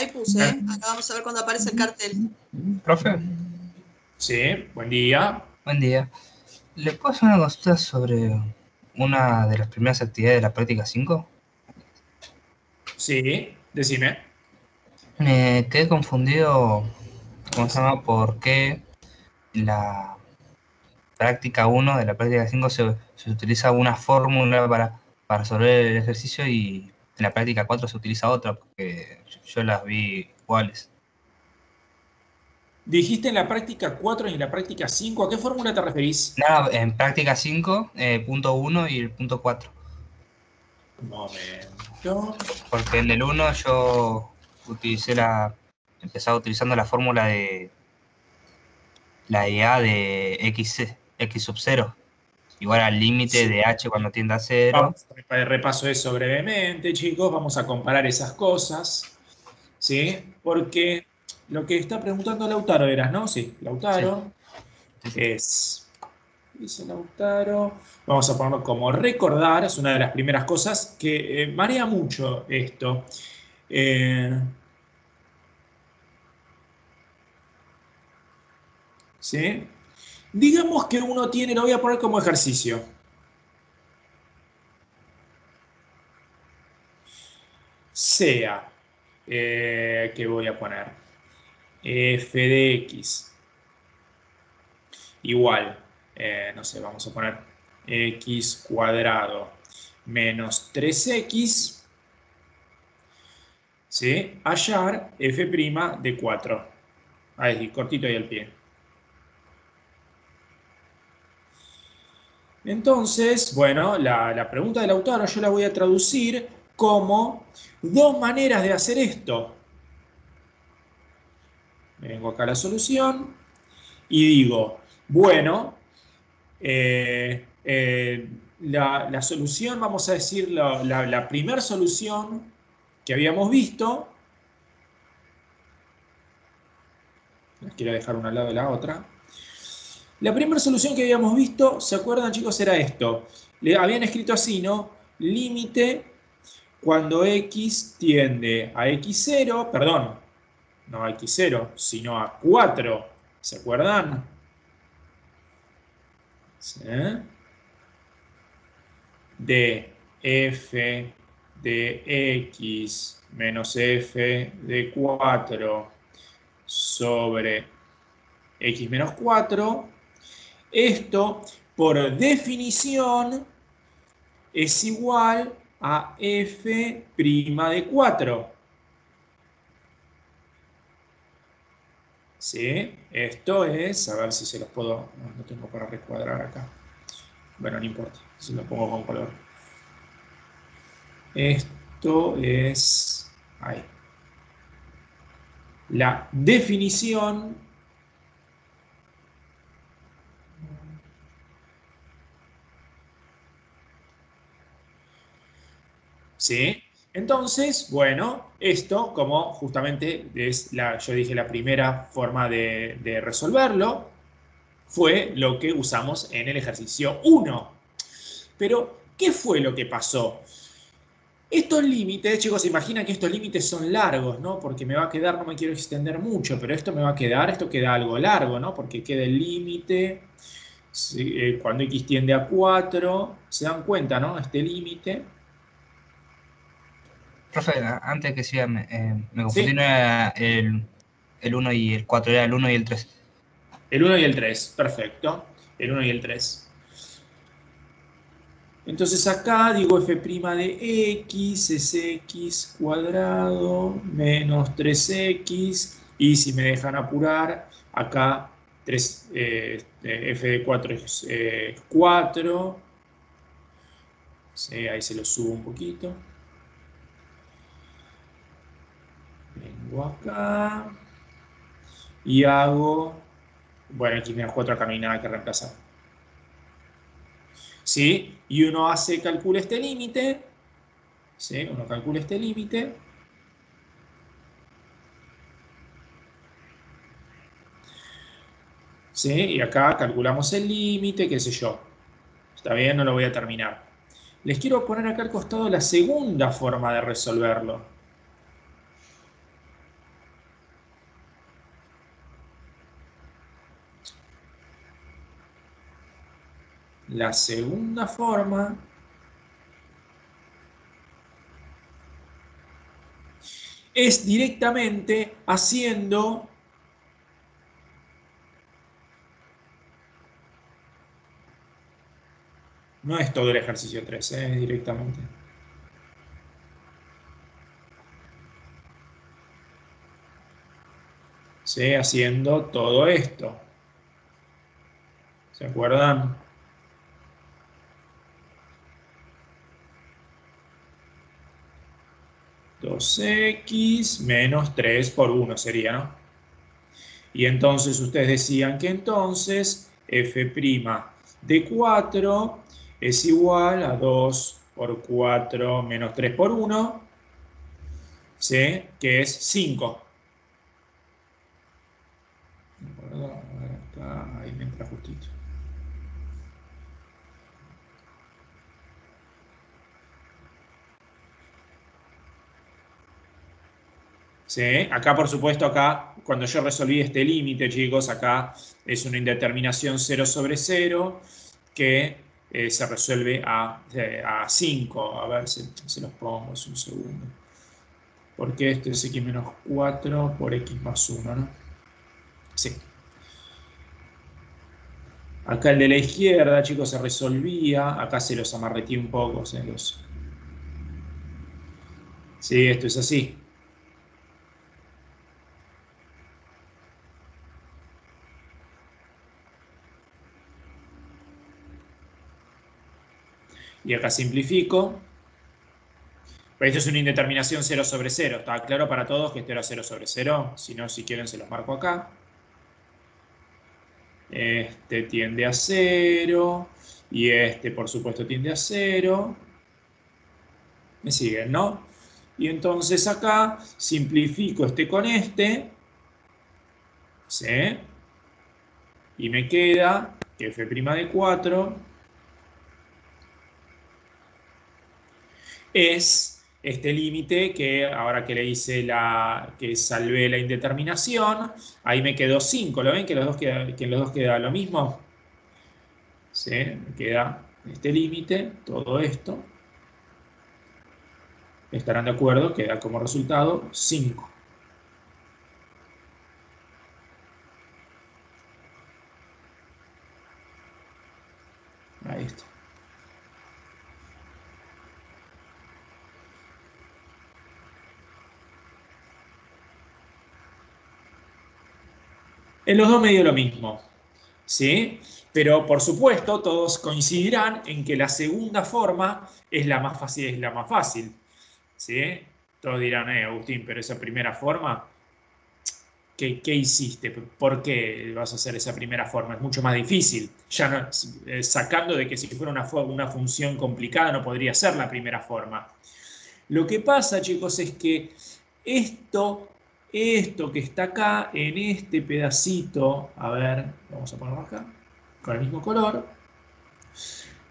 Ahí puse, ¿eh? Acá vamos a ver cuando aparece el cartel. Profe, Sí, buen día. buen día. ¿Le puedo hacer una consulta sobre una de las primeras actividades de la práctica 5? Sí, decime. Me quedé confundido, ¿cómo se llama? ¿Por qué en la práctica 1 de la práctica 5 se utiliza una fórmula para resolver el ejercicio y en la práctica 4 se utiliza otra? Porque yo las vi iguales. Dijiste en la práctica 4 y en la práctica 5. ¿A qué fórmula te referís? Nada, en práctica 5, punto 1 y el punto 4. Un momento. Porque en el 1 yo empezaba utilizando la fórmula de la IA de x sub 0, igual al límite Sí. de h cuando tiende a 0. Vamos, repaso eso brevemente, chicos. Vamos a comparar esas cosas. ¿Sí? Porque lo que está preguntando Lautaro eras, ¿no? Sí, Sí, Lautaro sí, sí. es. Dice Lautaro. Vamos a ponerlo como recordar. Es una de las primeras cosas que marea mucho esto. Eh, ¿Sí? Digamos que uno tiene, lo voy a poner como ejercicio. Sea, ¿qué voy a poner? F de X igual, no sé, vamos a poner X cuadrado menos 3X, ¿sí? Hallar F' de 4. Ahí, cortito ahí al pie. Entonces, bueno, la pregunta del autor yo la voy a traducir como dos maneras de hacer esto. Vengo acá a la solución y digo, bueno, la solución, vamos a decir, la primera solución que habíamos visto, las quiero dejar una al lado de la otra. La primera solución que habíamos visto, ¿se acuerdan, chicos? Era esto. Le habían escrito así, ¿no? Límite cuando x tiende a x0, perdón, no a x0, sino a 4. ¿Se acuerdan? ¿Sí? De f de x menos f de 4 sobre x menos 4. Esto, por definición, es igual a f' de 4. ¿Sí? Esto es, a ver si se los puedo, no tengo para recuadrar acá. Bueno, no importa, si lo pongo con color. Esto es, ahí. La definición, ¿sí? Entonces, bueno, esto como justamente es yo dije la primera forma de resolverlo, fue lo que usamos en el ejercicio 1. Pero, ¿qué fue lo que pasó? Estos límites, chicos, se imaginan que estos límites son largos, ¿no? Porque me va a quedar, no me quiero extender mucho, pero esto me va a quedar, esto queda algo largo, ¿no? Porque queda el límite, ¿sí? Cuando x tiende a 4, se dan cuenta, ¿no? Este límite. Profe, antes que siga, me confundí, no ¿Sí? era el 1 y el 4, era el 1 y el 3. El 1 y el 3, perfecto. El 1 y el 3. Entonces acá digo f' de x es x cuadrado menos 3x. Y si me dejan apurar, acá f de 4 es 4. Sí, ahí se lo subo un poquito. Vengo acá y hago, bueno, x menos 4 acá no hay nada que reemplazar. ¿Sí? Y uno calcula este límite. ¿Sí? Uno calcula este límite. ¿Sí? Y acá calculamos el límite, qué sé yo. Está bien, no lo voy a terminar. Les quiero poner acá al costado la segunda forma de resolverlo. La segunda forma es directamente haciendo no es todo el ejercicio 3, es directamente. ¿Sí? Haciendo todo esto. ¿Se acuerdan? X menos 3 por 1 sería, ¿no? Y entonces ustedes decían que entonces f' de 4 es igual a 2 por 4 menos 3 por 1, ¿sí? Que es 5. A ver, acá, ahí me entra justito. ¿Sí? Acá, por supuesto, acá, cuando yo resolví este límite, chicos, acá es una indeterminación 0 sobre 0 que se resuelve a 5. A ver si los pongo, es un segundo. Porque esto es x menos 4 por x más 1, ¿no? Sí. Acá el de la izquierda, chicos, se resolvía. Acá se los amarreté un poco. Sí, esto es así. Y acá simplifico. Pero esto es una indeterminación 0 sobre 0. ¿Está claro para todos que esto era 0 sobre 0? Si no, si quieren, se los marco acá. Este tiende a 0. Y este, por supuesto, tiende a 0. ¿Me siguen, no? Y entonces acá simplifico este con este. ¿Sí? Y me queda que f' de 4 es este límite que ahora que le hice que salvé la indeterminación, ahí me quedó 5. ¿Lo ven que, que en los dos queda lo mismo? ¿Sí? Me queda este límite, todo esto. Estarán de acuerdo, queda como resultado 5. Ahí está. En los dos me dio lo mismo, ¿sí? Pero por supuesto todos coincidirán en que la segunda forma es la más fácil, ¿sí? Todos dirán, Agustín, pero esa primera forma, ¿qué hiciste? ¿Por qué vas a hacer esa primera forma? Es mucho más difícil. Ya no, sacando de que si fuera una función complicada no podría ser la primera forma. Lo que pasa, chicos, es que esto que está acá en este pedacito, a ver, vamos a ponerlo acá, con el mismo color.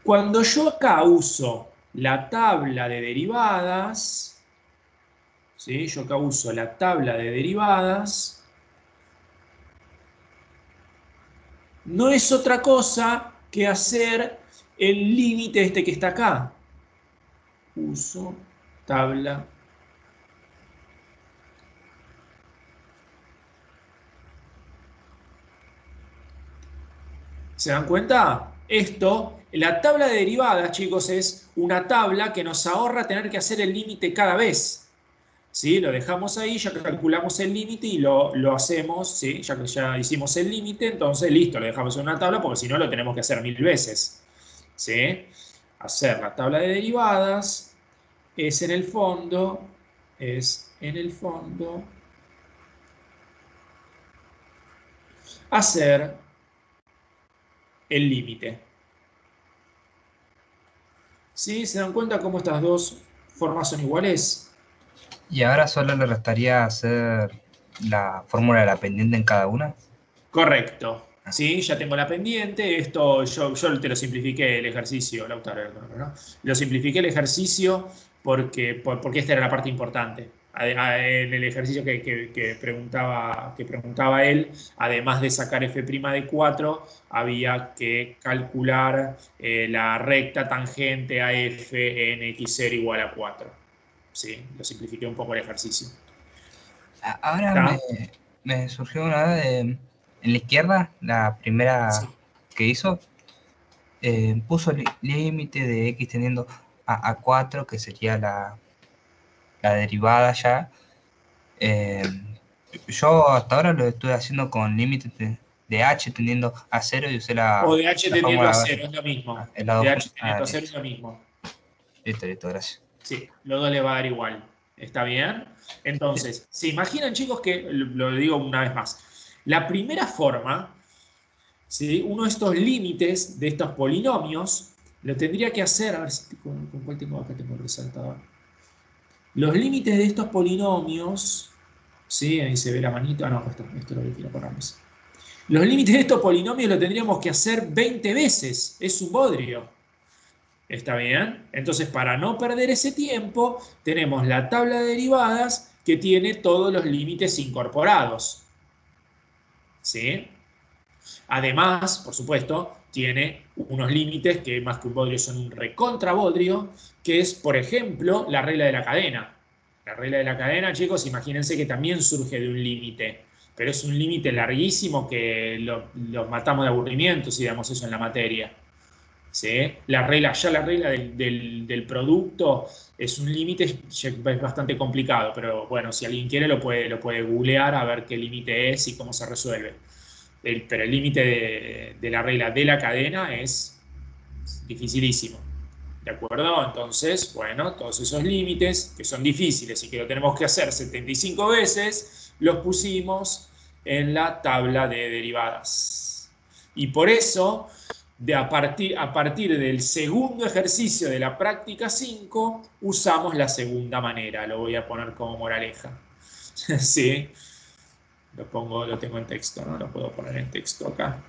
Cuando yo acá uso la tabla de derivadas, ¿sí? Yo acá uso la tabla de derivadas, no es otra cosa que hacer el límite este que está acá. Uso tabla. ¿Se dan cuenta? Esto, la tabla de derivadas, chicos, es una tabla que nos ahorra tener que hacer el límite cada vez. ¿Sí? Lo dejamos ahí, ya calculamos el límite y lo hacemos, ¿sí? Ya hicimos el límite, entonces listo, lo dejamos en una tabla porque si no lo tenemos que hacer 1000 veces. ¿Sí? Hacer la tabla de derivadas es en el fondo, hacer el límite. ¿Sí? ¿Se dan cuenta cómo estas dos formas son iguales? Y ahora solo le restaría hacer la fórmula de la pendiente en cada una. Correcto. Sí, ya tengo la pendiente. Esto yo te lo simplifiqué el ejercicio, Lautaro, ¿no? Lo simplifiqué el ejercicio porque esta era la parte importante. En el ejercicio que preguntaba él, además de sacar f' de 4, había que calcular la recta tangente a f en x0 igual a 4. ¿Sí? Lo simplifiqué un poco el ejercicio. Ahora me surgió una duda en la izquierda, la primera Sí. que hizo, puso límite de x tendiendo a 4, que sería la derivada ya. Yo hasta ahora lo estuve haciendo con límite de h tendiendo a 0 y usé O de h la tendiendo a fórmula 0, es lo mismo. el lado De h junto. tendiendo a 0 es Listo, lo mismo. listo, gracias. Sí, los dos le va a dar igual. ¿Está bien? Entonces, se imaginan, chicos, que, lo digo una vez más, la primera forma, ¿sí? Uno de estos límites de estos polinomios, lo tendría que hacer, a ver si con cuál tengo acá, tengo el resaltador. Los límites de estos polinomios, ¿sí? Ahí se ve la manito, no, esto es lo que quiero ponerles. Los límites de estos polinomios lo tendríamos que hacer 20 veces, es un bodrio. ¿Está bien? Entonces, para no perder ese tiempo, tenemos la tabla de derivadas que tiene todos los límites incorporados. ¿Sí? Además, por supuesto, tiene unos límites que más que un bodrio son un recontrabodrio, que es, por ejemplo, la regla de la cadena. La regla de la cadena, chicos, imagínense que también surge de un límite, pero es un límite larguísimo que los matamos de aburrimiento si damos eso en la materia. ¿Sí? La regla del producto es un límite, es bastante complicado, pero bueno, si alguien quiere lo puede googlear a ver qué límite es y cómo se resuelve. Pero el límite de la regla de la cadena es dificilísimo. ¿De acuerdo? Entonces, bueno, todos esos límites que son difíciles y que lo tenemos que hacer 75 veces, los pusimos en la tabla de derivadas. Y por eso, a partir del segundo ejercicio de la práctica 5, usamos la segunda manera. Lo voy a poner como moraleja. ¿Sí? Lo tengo en texto, ¿no? Lo puedo poner en texto acá.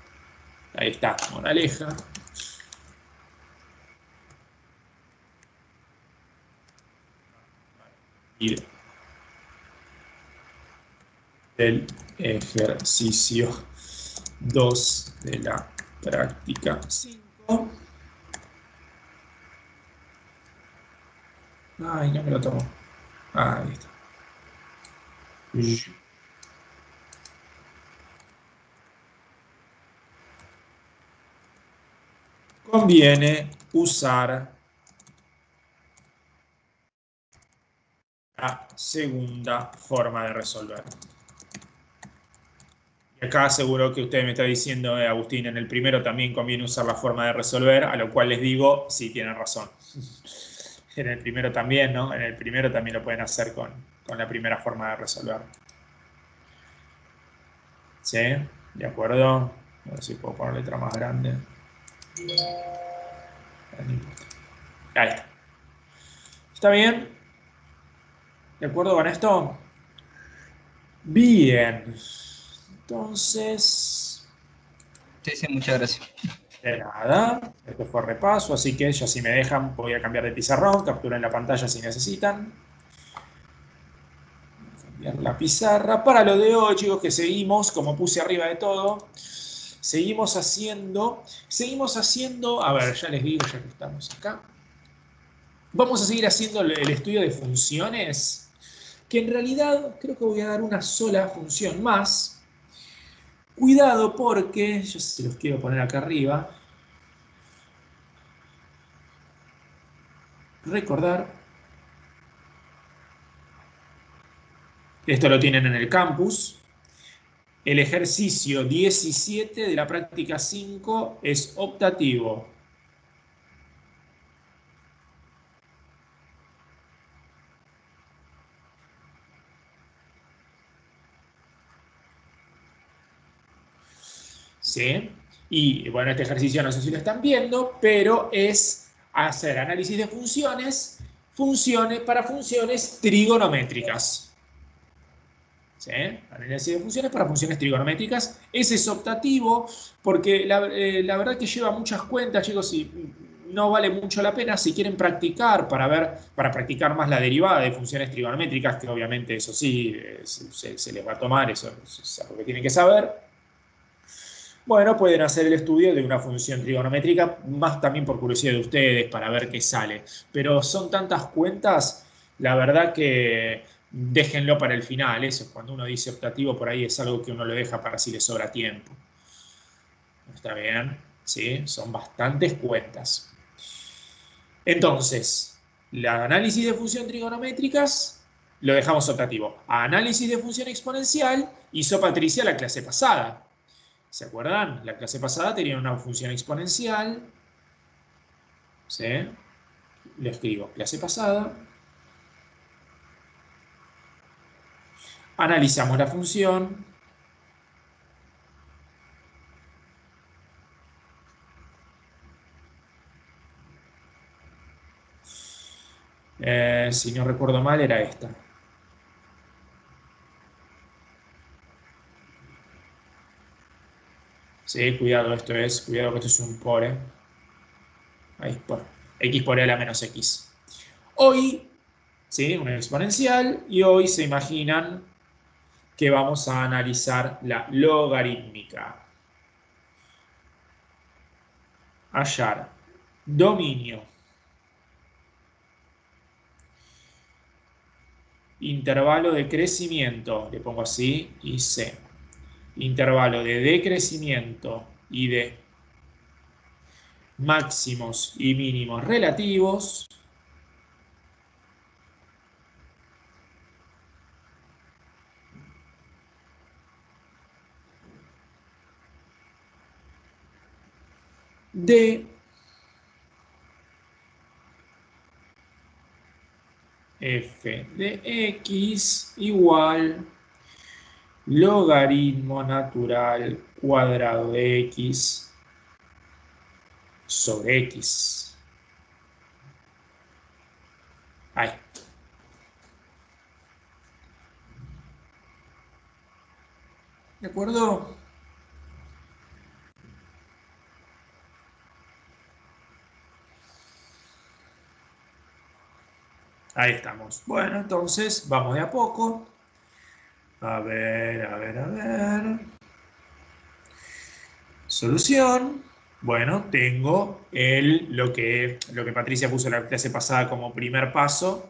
Ahí está, moraleja. Y el ejercicio 2 de la práctica 5. Ay, no me lo tomo. Ahí está. Conviene usar la segunda forma de resolver. Y acá seguro que usted me está diciendo, Agustín, en el primero también conviene usar la forma de resolver, a lo cual les digo, sí, tienen razón. En el primero también, ¿no? En el primero también lo pueden hacer con la primera forma de resolver. ¿Sí? ¿De acuerdo? A ver si puedo poner letra más grande. Ahí está. ¿Está bien? ¿De acuerdo con esto? Bien. Entonces, Sí, sí, muchas gracias. de nada. Esto fue repaso, así que ya si me dejan voy a cambiar de pizarrón. Capturen la pantalla si necesitan. Cambiar la pizarra. Para lo de hoy, chicos, que seguimos, como puse arriba de todo, seguimos haciendo, a ver, ya les digo, ya que estamos acá. Vamos a seguir haciendo el estudio de funciones, que en realidad creo que voy a dar una sola función más. Cuidado porque, yo se los quiero poner acá arriba, recordar, esto lo tienen en el campus, el ejercicio 17 de la práctica 5 es optativo. ¿Sí? Y bueno, este ejercicio no sé si lo están viendo, pero es hacer análisis de funciones, para funciones trigonométricas. ¿Sí? Análisis de funciones para funciones trigonométricas. Ese es optativo porque la verdad que lleva muchas cuentas, chicos, y no vale mucho la pena si quieren practicar para practicar más la derivada de funciones trigonométricas, que obviamente eso sí se les va a tomar, eso es algo que tienen que saber. Bueno, pueden hacer el estudio de una función trigonométrica, más también por curiosidad de ustedes, para ver qué sale. Pero son tantas cuentas, la verdad que déjenlo para el final. Eso, cuando uno dice optativo, por ahí es algo que uno lo deja para si le sobra tiempo. ¿Está bien? ¿Sí? Son bastantes cuentas. Entonces, el análisis de función trigonométricas lo dejamos optativo. Análisis de función exponencial hizo Patricia la clase pasada. ¿Se acuerdan? La clase pasada tenía una función exponencial. ¿Sí? Le escribo clase pasada. Analizamos la función. Si no recuerdo mal, era esta. Sí, cuidado que esto es un por, ahí, por x por e a la menos x. Hoy, ¿sí? Una exponencial, y hoy se imaginan que vamos a analizar la logarítmica. Hallar dominio, intervalo de crecimiento, le pongo así, y C. Intervalo de decrecimiento y de máximos y mínimos relativos. De f de x igual logaritmo natural cuadrado de x sobre x. Ahí. ¿De acuerdo? Ahí estamos. Bueno, entonces vamos de a poco. A ver, a ver, a ver. Solución. Bueno, tengo lo que Patricia puso en la clase pasada como primer paso.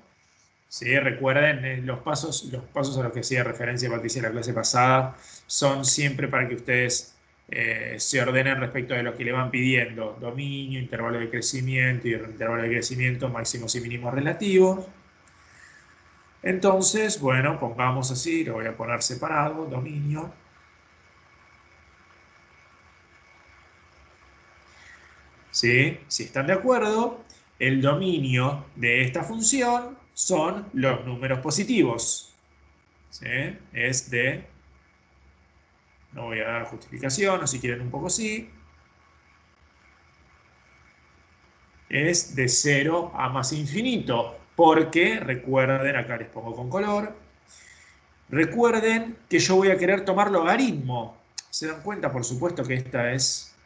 ¿Sí? Recuerden, los pasos a los que hacía referencia Patricia en la clase pasada son siempre para que ustedes se ordenen respecto de lo que le van pidiendo. Dominio, intervalo de crecimiento y intervalo de crecimiento, máximos y mínimos relativos. Entonces, bueno, pongamos así, lo voy a poner separado, dominio. ¿Sí? Si están de acuerdo, el dominio de esta función son los números positivos. ¿Sí? Es de, no voy a dar justificación, o si quieren un poco sí, es de 0 a más infinito, porque recuerden, acá les pongo con color, recuerden que yo voy a querer tomar logaritmo. ¿Se dan cuenta? Por supuesto que esta es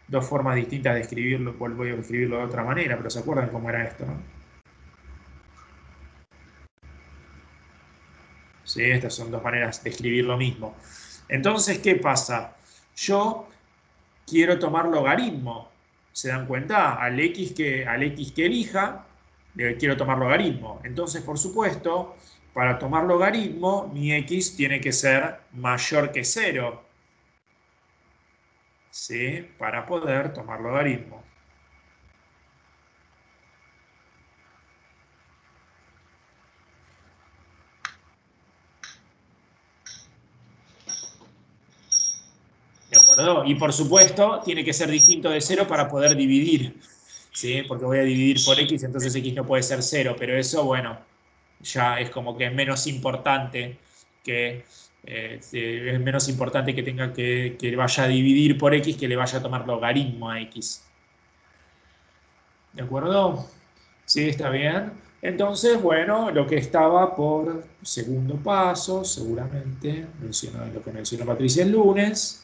dos formas distintas de escribirlo, voy a escribirlo de otra manera, pero ¿se acuerdan cómo era esto, no? ¿Sí? Estas son dos maneras de escribir lo mismo. Entonces, ¿qué pasa? Yo quiero tomar logaritmo. ¿Se dan cuenta? Al x que elija, le quiero tomar logaritmo. Entonces, por supuesto, para tomar logaritmo, mi x tiene que ser mayor que 0. ¿Sí? Para poder tomar logaritmo. ¿De acuerdo? Y por supuesto, tiene que ser distinto de 0 para poder dividir. ¿Sí? Porque voy a dividir por x, entonces x no puede ser 0. Pero eso, bueno, ya es como que es menos importante que tenga que vaya a dividir por x que le vaya a tomar logaritmo a x. ¿De acuerdo? ¿Sí? ¿Está bien? Entonces, bueno, lo que estaba por segundo paso, seguramente, lo que mencionó Patricia el lunes,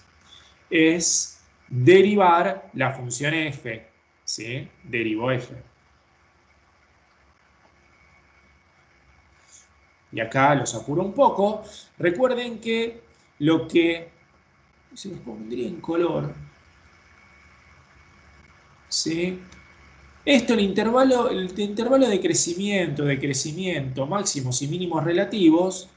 es derivar la función f. ¿sí? Derivo f. Y acá los apuro un poco. Recuerden que lo que... Se los pondría en color. ¿Sí? Esto, el intervalo de crecimiento, máximos y mínimos relativos,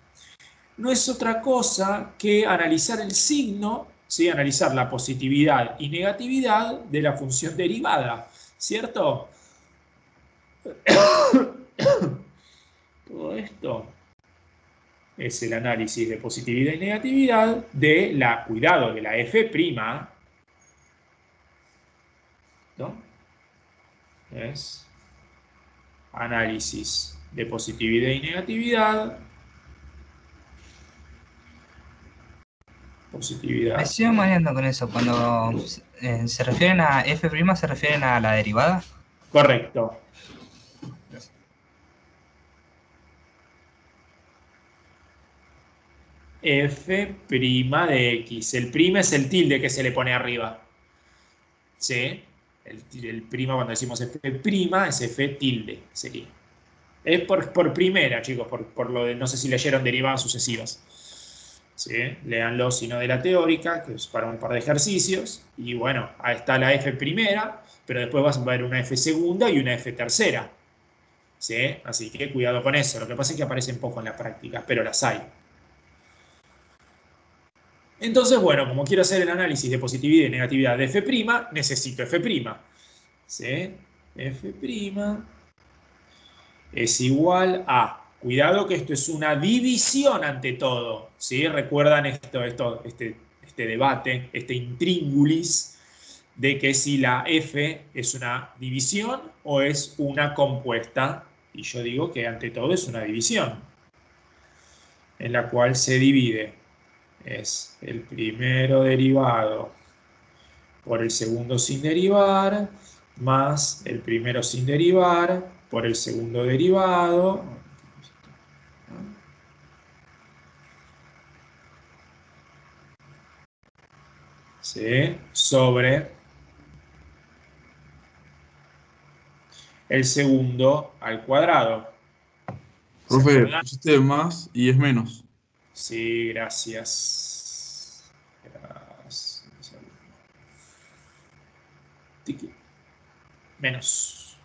no es otra cosa que analizar el signo, ¿sí? Analizar la positividad y negatividad de la función derivada, ¿cierto? Todo esto es el análisis de positividad y negatividad de la, cuidado, de la f', ¿no? Es análisis de positividad y negatividad. Me Positividad. sigo mareando con eso. Cuando se refieren a f', ¿se refieren a la derivada? Correcto. F' de X. El prima es el tilde que se le pone arriba. ¿Sí? El prima, cuando decimos F' es F tilde, sería. Es por primera, chicos, por lo de, no sé si leyeron derivadas sucesivas. ¿Sí? Léanlo, si no de la teórica, que es para un par de ejercicios. Y bueno, ahí está la F primera, pero después vas a ver una F segunda y una F tercera. ¿Sí? Así que cuidado con eso. Lo que pasa es que aparecen poco en la práctica, pero las hay. Entonces, bueno, como quiero hacer el análisis de positividad y negatividad de F', necesito F'. ¿Sí? F' es igual a, cuidado que esto es una división ante todo, ¿sí? Recuerdan este debate, este intríngulis, de que si la F es una división o es una compuesta, y yo digo que ante todo es una división, en la cual se divide, es el primero derivado por el segundo sin derivar, más el primero sin derivar, por el segundo derivado, ¿sí? Sobre el segundo al cuadrado. ¿Se Profe, acuerdan? pusiste más y es menos. Sí, gracias. Gracias. Tiki. Menos.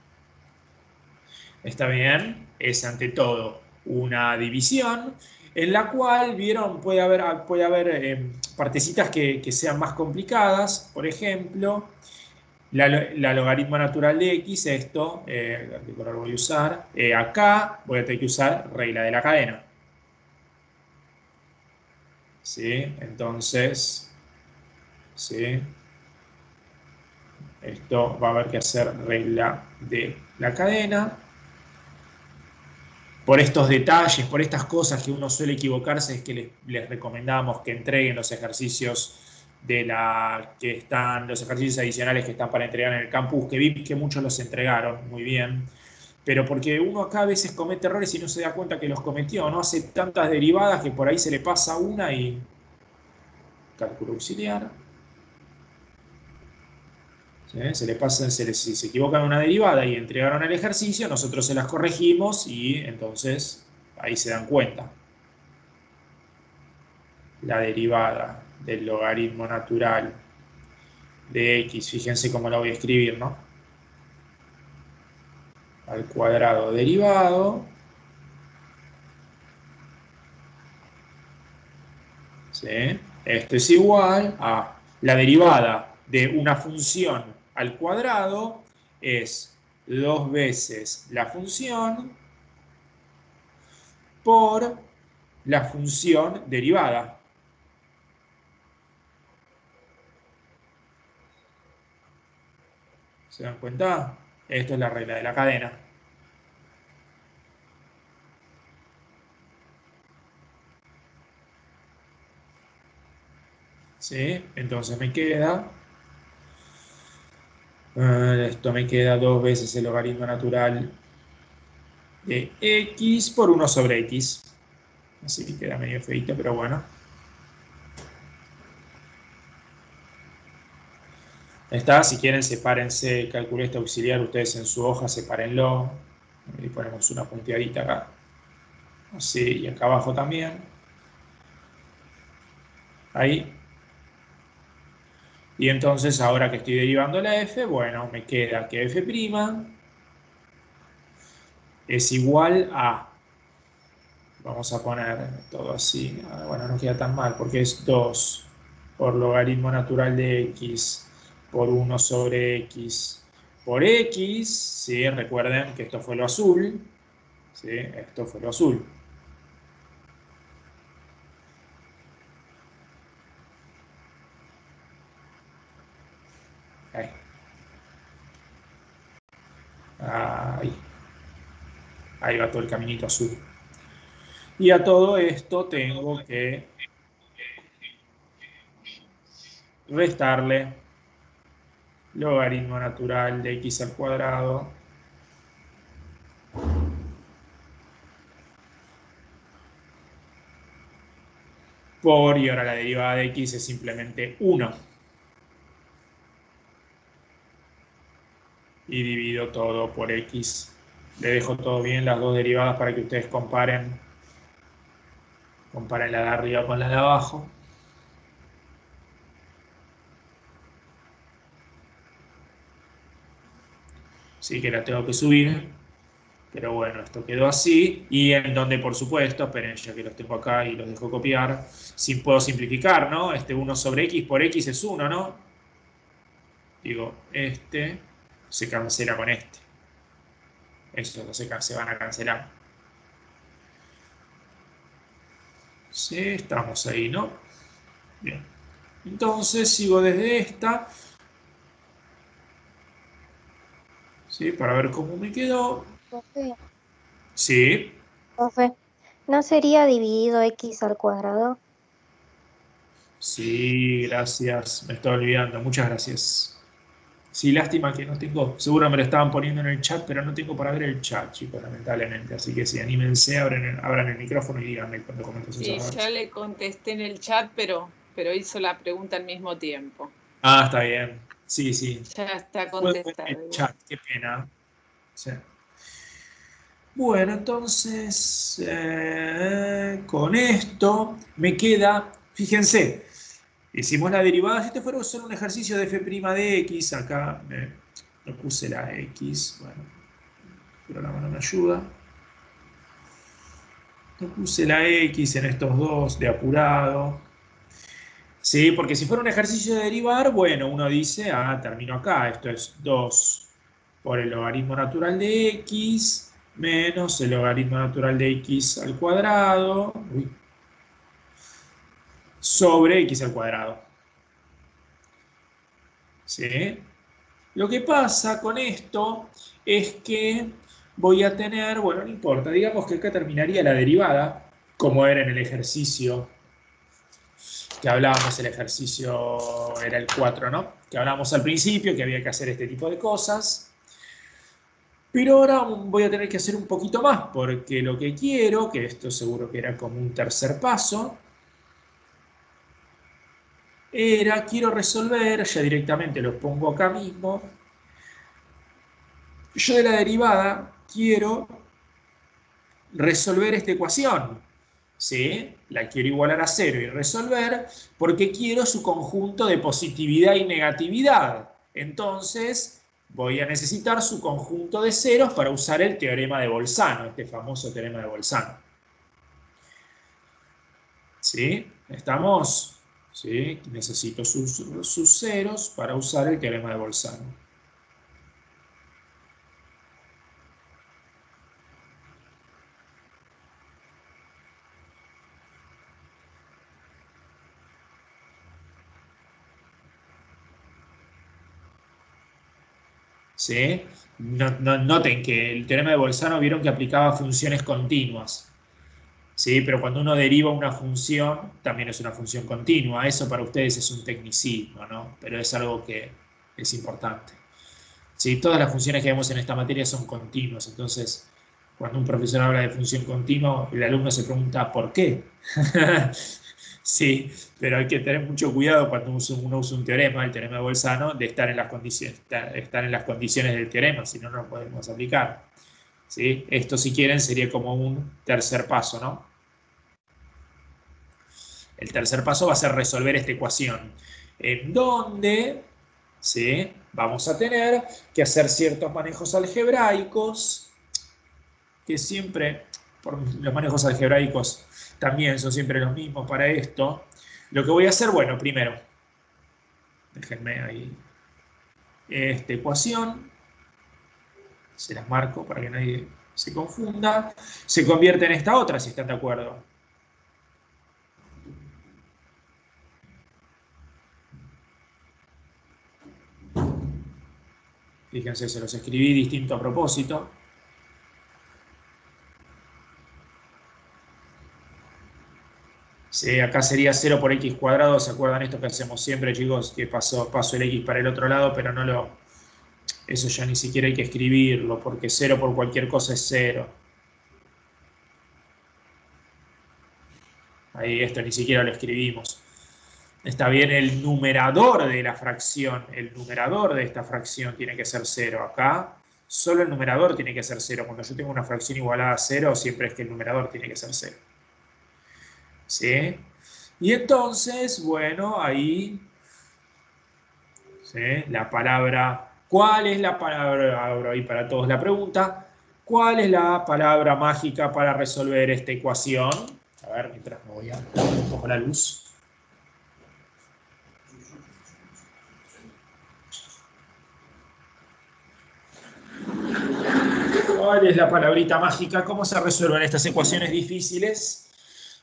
¿Está bien? Es ante todo una división en la cual, vieron, puede haber partecitas que sean más complicadas. Por ejemplo, la logaritma natural de x, esto, ¿qué color voy a usar? Acá voy a tener que usar regla de la cadena. ¿Sí? Entonces, ¿sí? Esto va a haber que hacer regla de la cadena. Por estos detalles, por estas cosas que uno suele equivocarse, es que les recomendamos que entreguen los ejercicios los ejercicios adicionales que están para entregar en el campus, que vi que muchos los entregaron muy bien, pero porque uno acá a veces comete errores y no se da cuenta que los cometió, no hace tantas derivadas que por ahí se le pasa una y cálculo auxiliar. ¿Sí? Si se equivocan en una derivada y entregaron el ejercicio, nosotros se las corregimos y entonces ahí se dan cuenta. La derivada del logaritmo natural de x, fíjense cómo la voy a escribir, ¿no? Al cuadrado derivado, ¿sí? Esto es igual a la derivada de una función al cuadrado es 2 veces la función por la función derivada. ¿Se dan cuenta? Esto es la regla de la cadena. ¿Sí? Entonces me queda... esto me queda 2 veces el logaritmo natural de x por 1 sobre x. Así que queda medio feito, pero bueno. Está, si quieren sepárense, calculé este auxiliar, ustedes en su hoja sepárenlo. Y ponemos una punteadita acá. Así, y acá abajo también. Ahí. Y entonces ahora que estoy derivando la f, bueno, me queda que f' es igual a, vamos a poner todo así, bueno, no queda tan mal porque es 2 por logaritmo natural de x por 1 sobre x por x, ¿sí? Recuerden que esto fue lo azul, ¿sí? Esto fue lo azul. Ahí. Ahí. Ahí va todo el caminito azul. Y a todo esto tengo que restarle logaritmo natural de x al cuadrado por, y ahora la derivada de x es simplemente 1. Y divido todo por x. Le dejo todo bien las dos derivadas para que ustedes comparen. Comparen la de arriba con la de abajo. Sí que la tengo que subir. Pero bueno, esto quedó así. Y en donde, por supuesto, esperen, ya que los tengo acá y los dejo copiar, sí puedo simplificar, ¿no? Este 1 sobre x por x es 1, ¿no? Digo, este se cancela con este. Estos se van a cancelar. Sí, estamos ahí, ¿no? Bien. Entonces sigo desde esta. ¿Sí? Para ver cómo me quedó. Profe, Sí. profe, ¿no sería dividido x al cuadrado? Sí, gracias. Me estaba olvidando. Muchas gracias. Sí, lástima que no tengo. Seguro me lo estaban poniendo en el chat, pero no tengo para ver el chat, chicos, lamentablemente. Así que sí, anímense, abran el micrófono y díganme cuando comento sus Sí, errores. ya le contesté en el chat, pero hizo la pregunta al mismo tiempo. Ah, está bien. Sí, sí. Ya está Puedo ver contestado. el chat, qué pena. Sí. Bueno, entonces, con esto me queda, fíjense, hicimos la derivada, si este fuera solo un ejercicio de f' de x, acá no puse la x, bueno, pero la mano me ayuda. No puse la x en estos dos de apurado. Sí, porque si fuera un ejercicio de derivar, bueno, uno dice, termino acá, esto es 2 por el logaritmo natural de x menos el logaritmo natural de x al cuadrado sobre x al cuadrado. ¿Sí? Lo que pasa con esto es que voy a tener, bueno, no importa, digamos que acá terminaría la derivada, como era en el ejercicio que hablábamos, el ejercicio era el 4, ¿no? Que hablábamos al principio, que había que hacer este tipo de cosas. Pero ahora voy a tener que hacer un poquito más, porque lo que quiero, que esto seguro que era como un tercer paso, quiero resolver, ya directamente lo pongo acá mismo, yo de la derivada quiero resolver esta ecuación, ¿sí? La quiero igualar a 0 y resolver porque quiero su conjunto de positividad y negatividad. Entonces voy a necesitar su conjunto de ceros para usar el teorema de Bolzano, este famoso teorema de Bolzano. ¿Sí? ¿Estamos? ¿Sí? Necesito sus ceros para usar el teorema de Bolzano. ¿Sí? Noten que el teorema de Bolzano vieron que aplicaba funciones continuas. ¿Sí? Pero cuando uno deriva una función, también es una función continua. Eso para ustedes es un tecnicismo, ¿no? Pero es algo que es importante. ¿Sí? Todas las funciones que vemos en esta materia son continuas. Entonces, cuando un profesor habla de función continua, el alumno se pregunta ¿por qué? Sí, pero hay que tener mucho cuidado cuando uno usa un teorema, el teorema de Bolzano, de estar en las condiciones del teorema, si no, no lo podemos aplicar. ¿Sí? Esto, si quieren, sería como un tercer paso, ¿no? El tercer paso va a ser resolver esta ecuación, en donde, ¿sí?, vamos a tener que hacer ciertos manejos algebraicos, que siempre, por los manejos algebraicos también son siempre los mismos para esto. Lo que voy a hacer, bueno, primero, déjenme ahí esta ecuación, se las marco para que nadie se confunda, se convierte en esta otra, si están de acuerdo. Fíjense, se los escribí distinto a propósito. Sí, acá sería 0 por x cuadrado. ¿Se acuerdan esto que hacemos siempre, chicos? Que paso el x para el otro lado, pero no lo... Eso ya ni siquiera hay que escribirlo, porque 0 por cualquier cosa es 0. Ahí esto ni siquiera lo escribimos. Está bien, el numerador de la fracción, el numerador de esta fracción tiene que ser 0. Acá solo el numerador tiene que ser 0. Cuando yo tengo una fracción igualada a 0, siempre es que el numerador tiene que ser 0. ¿Sí? Y entonces, bueno, ahí, ¿sí?, la palabra, ¿cuál es la palabra? Abro ahí para todos la pregunta. ¿Cuál es la palabra mágica para resolver esta ecuación? A ver, mientras me voy a dar un poco la luz. ¿Cuál es la palabrita mágica? ¿Cómo se resuelven estas ecuaciones difíciles?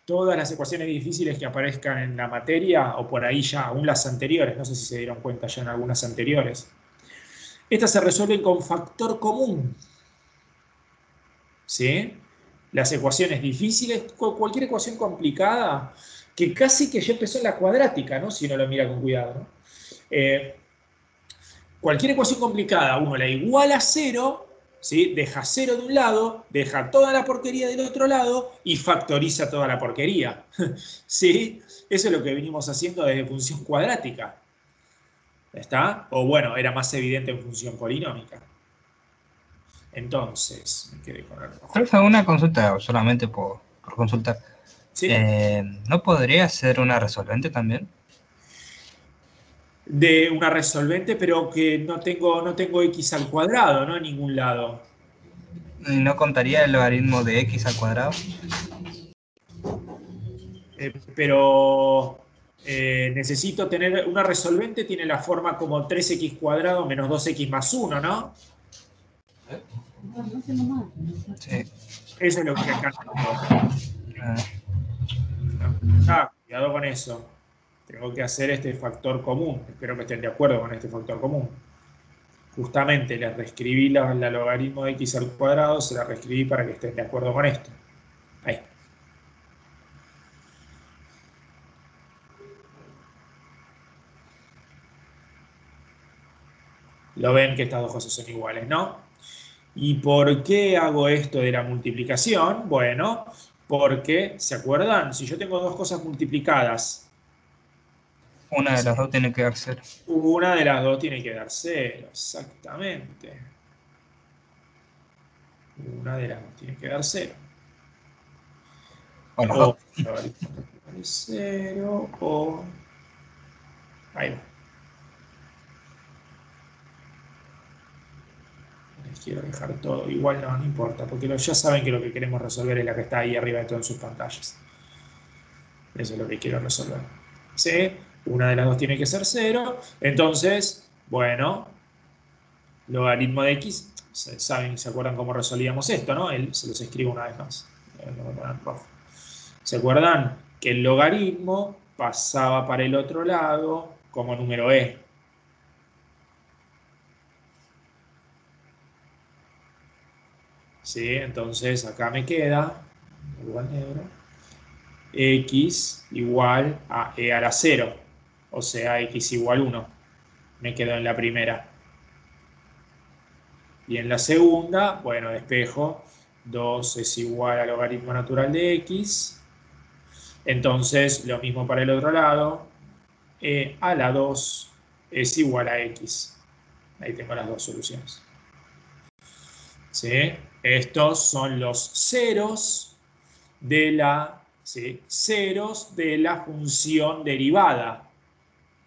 Todas las ecuaciones difíciles que aparezcan en la materia, o por ahí ya, aún las anteriores, no sé si se dieron cuenta ya en algunas anteriores. Estas se resuelven con factor común. ¿Sí? Las ecuaciones difíciles, cualquier ecuación complicada, que casi que ya empezó en la cuadrática, ¿no? Si uno lo mira con cuidado, ¿no? Cualquier ecuación complicada, uno la iguala a 0, ¿sí?, deja 0 de un lado, deja toda la porquería del otro lado y factoriza toda la porquería. ¿Sí? Eso es lo que venimos haciendo desde función cuadrática. ¿Está? O bueno, era más evidente en función polinómica. Entonces, me quedé con el rojo. Profe, una consulta solamente por consultar. ¿Sí? ¿No podría ser una resolvente también? De una resolvente, pero que no tengo x al cuadrado, ¿no? En ningún lado. ¿Y no contaría el logaritmo de x al cuadrado? Pero necesito tener una resolvente, tiene la forma como 3x cuadrado menos 2x más 1, ¿no? Sí. Eso es lo que acá. Cuidado con eso. Tengo que hacer este factor común. Espero que estén de acuerdo con este factor común. Justamente les reescribí la logaritmo de x al cuadrado, se la reescribí para que estén de acuerdo con esto. Ahí. Lo ven que estas dos cosas son iguales, ¿no? ¿Y por qué hago esto de la multiplicación? Bueno, porque, ¿se acuerdan? Si yo tengo dos cosas multiplicadas, Una de las dos tiene que dar 0. una de las dos tiene que dar 0, exactamente. Una de las dos tiene que dar 0. O las O dos. 0 o... Ahí va. Les quiero dejar todo. Igual no importa, porque ya saben que lo que queremos resolver es la que está ahí arriba de todas sus pantallas. Eso es lo que quiero resolver. ¿Sí? Una de las dos tiene que ser 0. Entonces, bueno, logaritmo de x, saben, se acuerdan cómo resolvíamos esto, ¿no? Se los escribo una vez más. ¿Se acuerdan? Que el logaritmo pasaba para el otro lado como número e. ¿Sí? Entonces acá me queda, igual negro, x igual a e a la 0, o sea, x igual 1. Me quedo en la primera. Y en la segunda, bueno, despejo, 2 es igual al logaritmo natural de x, Entonces, lo mismo para el otro lado. E a la 2 es igual a x. Ahí tengo las dos soluciones. ¿Sí? Estos son los ceros de la, ¿sí? Ceros de la función derivada.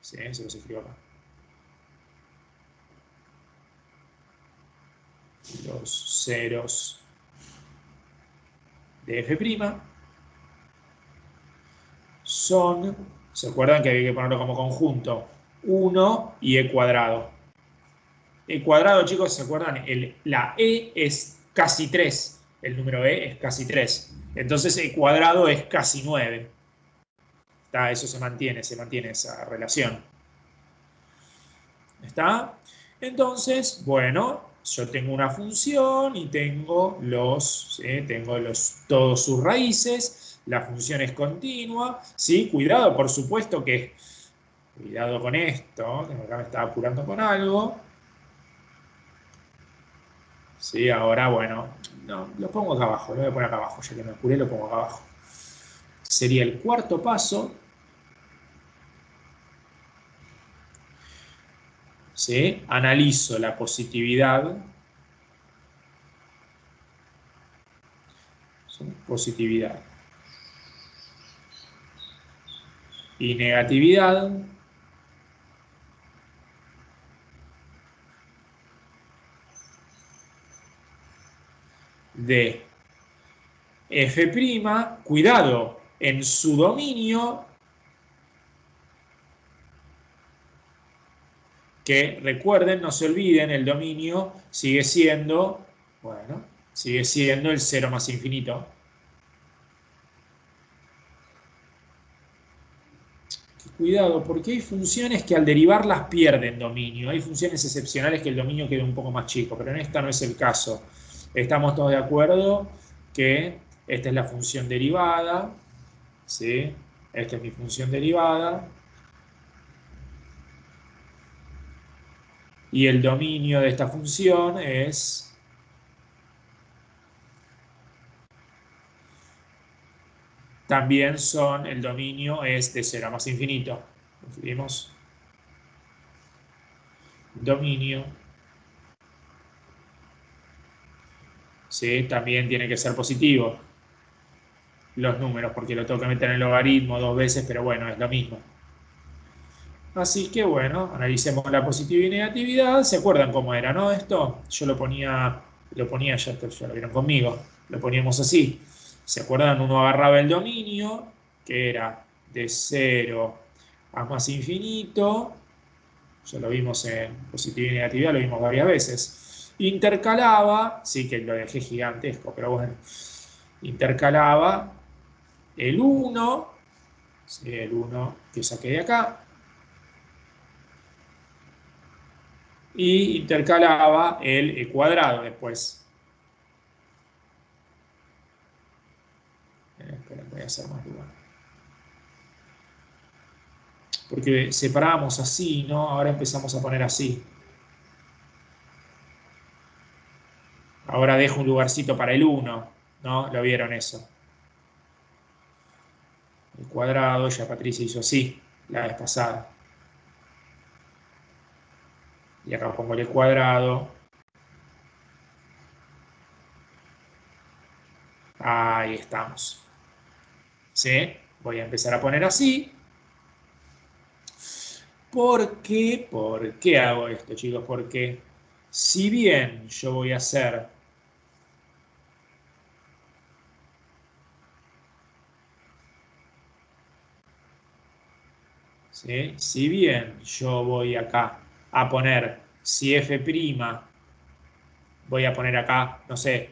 ¿Sí? Se los escribo acá. Los ceros de f' son, ¿se acuerdan que había que ponerlo como conjunto? 1 y e cuadrado. E cuadrado, chicos, ¿se acuerdan? La e es casi 3. El número e es casi 3. Entonces e cuadrado es casi 9. Eso se mantiene esa relación. ¿Está? Entonces, bueno, yo tengo una función y tengo todos sus raíces. La función es continua. ¿Sí? Cuidado, por supuesto que... Cuidado con esto, que acá me estaba apurando con algo. Sí, ahora, bueno, no, lo pongo acá abajo, lo voy a poner acá abajo, ya que me apuré, lo pongo acá abajo. Sería el cuarto paso. ¿Sí? Analizo la positividad. ¿Sí? Positividad. Y negatividad. De f', cuidado, en su dominio, que recuerden, no se olviden, el dominio sigue siendo, bueno, sigue siendo el 0 más infinito. Cuidado, porque hay funciones que al derivarlas pierden dominio. Hay funciones excepcionales que el dominio queda un poco más chico, pero en esta no es el caso. Estamos todos de acuerdo que esta es la función derivada, ¿sí? Esta es mi función derivada. Y el dominio de esta función es... También el dominio es de 0 más infinito. Escribimos dominio. ¿Sí? También tiene que ser positivo los números, porque lo tengo que meter en el logaritmo 2 veces, pero bueno, es lo mismo. Así que bueno, analicemos la positividad y negatividad. ¿Se acuerdan cómo era, no? Esto yo lo ponía ya lo vieron conmigo, lo poníamos así. ¿Se acuerdan? Uno agarraba el dominio, que era de 0 a más infinito. Ya lo vimos en positividad y negatividad, lo vimos varias veces. Intercalaba, sí que lo dejé gigantesco, pero bueno. Intercalaba el 1, ¿sí? El 1 que saqué de acá. Y intercalaba el e cuadrado después. Espera, voy a hacer más lugar. Porque separamos así, ¿no? Ahora empezamos a poner así. Ahora dejo un lugarcito para el 1, ¿no? ¿Lo vieron eso? El cuadrado, ya Patricia hizo así la vez pasada. Y acá pongo el cuadrado. Ahí estamos. ¿Sí? Voy a empezar a poner así. ¿Por qué? ¿Por qué hago esto, chicos? Porque si bien yo voy a hacer... ¿Sí? Si bien yo voy acá a poner si f', voy a poner acá, no sé,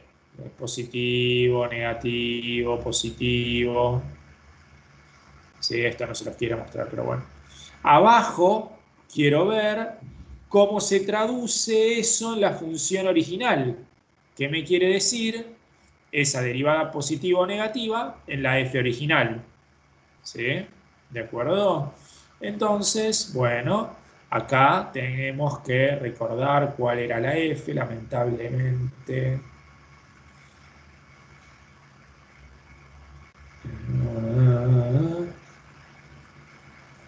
positivo, negativo, positivo. Sí, esto no se los quiero mostrar, pero bueno. Abajo quiero ver cómo se traduce eso en la función original. ¿Qué me quiere decir esa derivada positiva o negativa en la f original? ¿Sí? ¿De acuerdo? Entonces, bueno, acá tenemos que recordar cuál era la f, lamentablemente.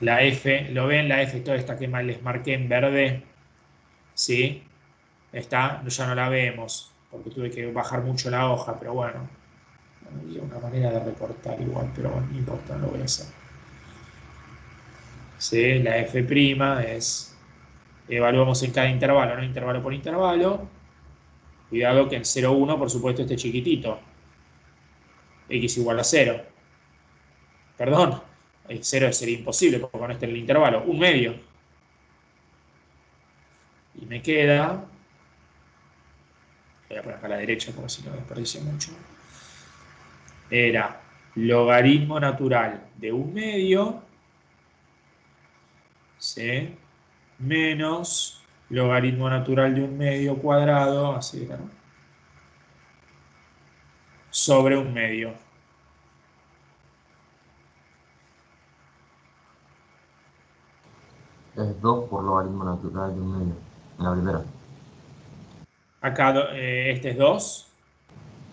La F, ¿lo ven? La F, toda esta que les marqué en verde, ¿sí? Esta ya no la vemos, porque tuve que bajar mucho la hoja, pero bueno. Había una manera de recortar igual, pero bueno, no importa, no lo voy a hacer. ¿Sí? La F' es, evaluamos en cada intervalo, ¿no? Intervalo por intervalo. Cuidado que en 0,1, por supuesto, esté chiquitito. X igual a 0. Perdón, el 0 sería imposible porque no está en el intervalo. 1/2. Y me queda, voy a poner acá a la derecha porque si no desperdicio mucho. Era logaritmo natural de 1/2, ¿sí? Menos logaritmo natural de 1/2 cuadrado, así era, ¿no? Sobre 1/2. Es 2 por logaritmo natural de 1/2. En la primera. Acá este es 2.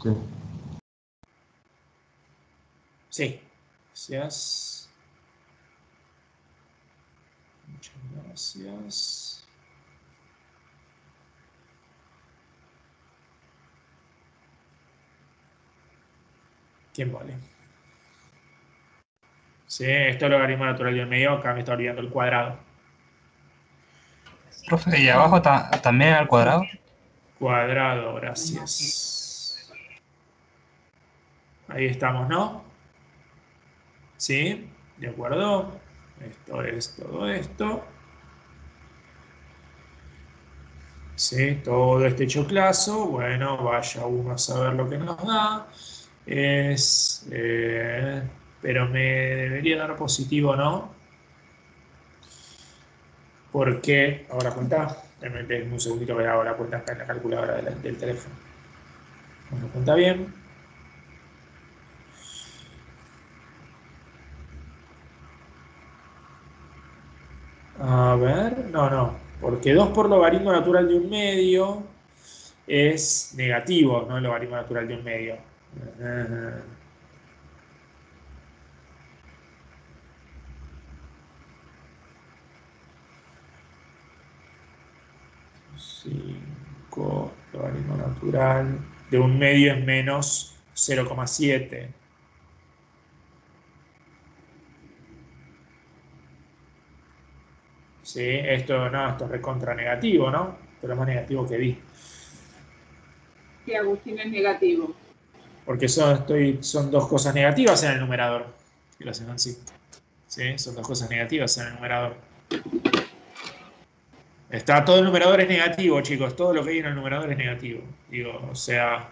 Sí. Sí. Gracias. Muchas gracias. ¿Quién vale? Sí, esto es logaritmo natural de 1/2. Acá me está olvidando el cuadrado. Profe, ¿y abajo también al cuadrado? Cuadrado, gracias. Ahí estamos, ¿no? ¿Sí? ¿De acuerdo? Esto es todo esto. ¿Sí? Todo este choclazo. Bueno, vaya uno a saber lo que nos da. Pero me debería dar positivo, ¿no? Porque, ahora cuenta, un segundito que hago la cuenta acá en la calculadora del teléfono. Bueno, cuenta bien. A ver, no, porque 2 por logaritmo natural de 1/2 es negativo, no el logaritmo natural de 1/2. 5 logaritmo natural de 1/2 es menos 0,7. ¿Sí? Esto es recontra negativo, ¿no? Pero es más negativo que di. Sí, Agustín es negativo. Porque son dos cosas negativas en el numerador. Gracias, Nancy. ¿Sí? Son dos cosas negativas en el numerador. Todo el numerador es negativo, chicos. Todo lo que hay en el numerador es negativo. Digo, o sea,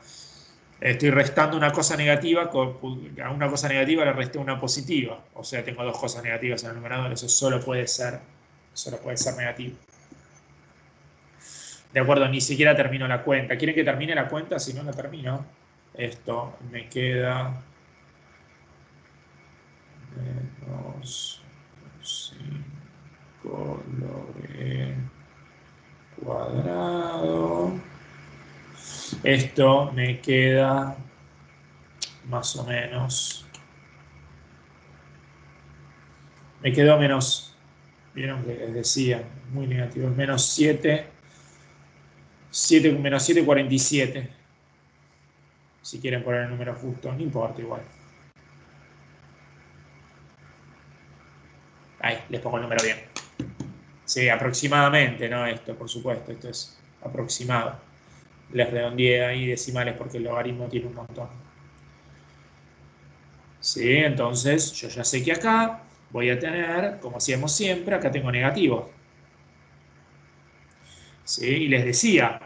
estoy restando una cosa negativa, a una cosa negativa le resté una positiva. O sea, tengo dos cosas negativas en el numerador. Eso solo puede ser negativo. De acuerdo, ni siquiera termino la cuenta. ¿Quieren que termine la cuenta? Si no, la termino. Esto me queda menos 5 log cuadrado. Esto me queda más o menos. Me quedó menos. Vieron que les decía, muy negativo. Menos 7. Menos 7,47. Si quieren poner el número justo, no importa igual. Ahí, les pongo el número bien. Sí, aproximadamente, ¿no? Esto, por supuesto, esto es aproximado. Les redondeé ahí decimales porque el logaritmo tiene un montón. Sí, entonces yo ya sé que acá voy a tener, como hacíamos siempre, acá tengo negativo. ¿Sí? Y les decía,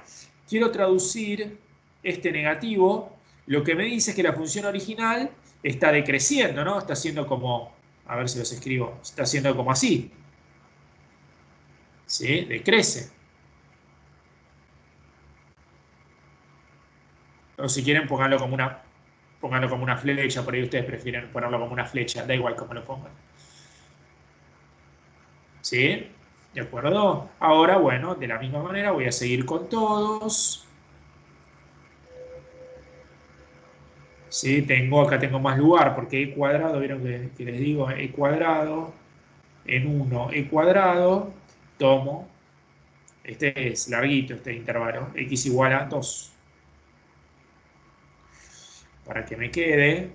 quiero traducir este negativo, lo que me dice es que la función original está decreciendo, ¿no? Está haciendo como, a ver si los escribo, está haciendo como así. ¿Sí? Decrece. O si quieren, pónganlo como una flecha, por ahí ustedes prefieren ponerlo como una flecha, da igual cómo lo pongan. ¿Sí? ¿De acuerdo? Ahora, bueno, de la misma manera voy a seguir con todos. ¿Sí? Acá tengo más lugar porque e cuadrado, vieron que les digo, e cuadrado en 1e², tomo, este es larguito, este intervalo, x igual a 2. Para que me quede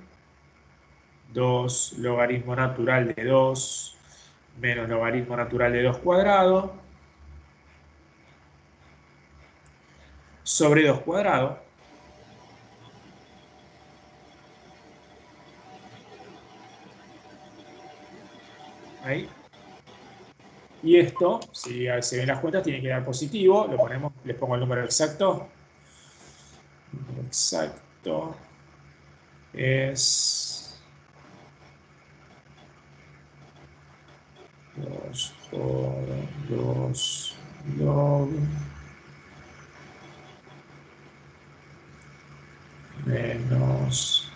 2 logaritmo natural de 2 menos logaritmo natural de 2² sobre 2². Ahí. Y esto, si se ven las cuentas, tiene que dar positivo. Lo ponemos, les pongo el número exacto. El número exacto es 2 por 2 log menos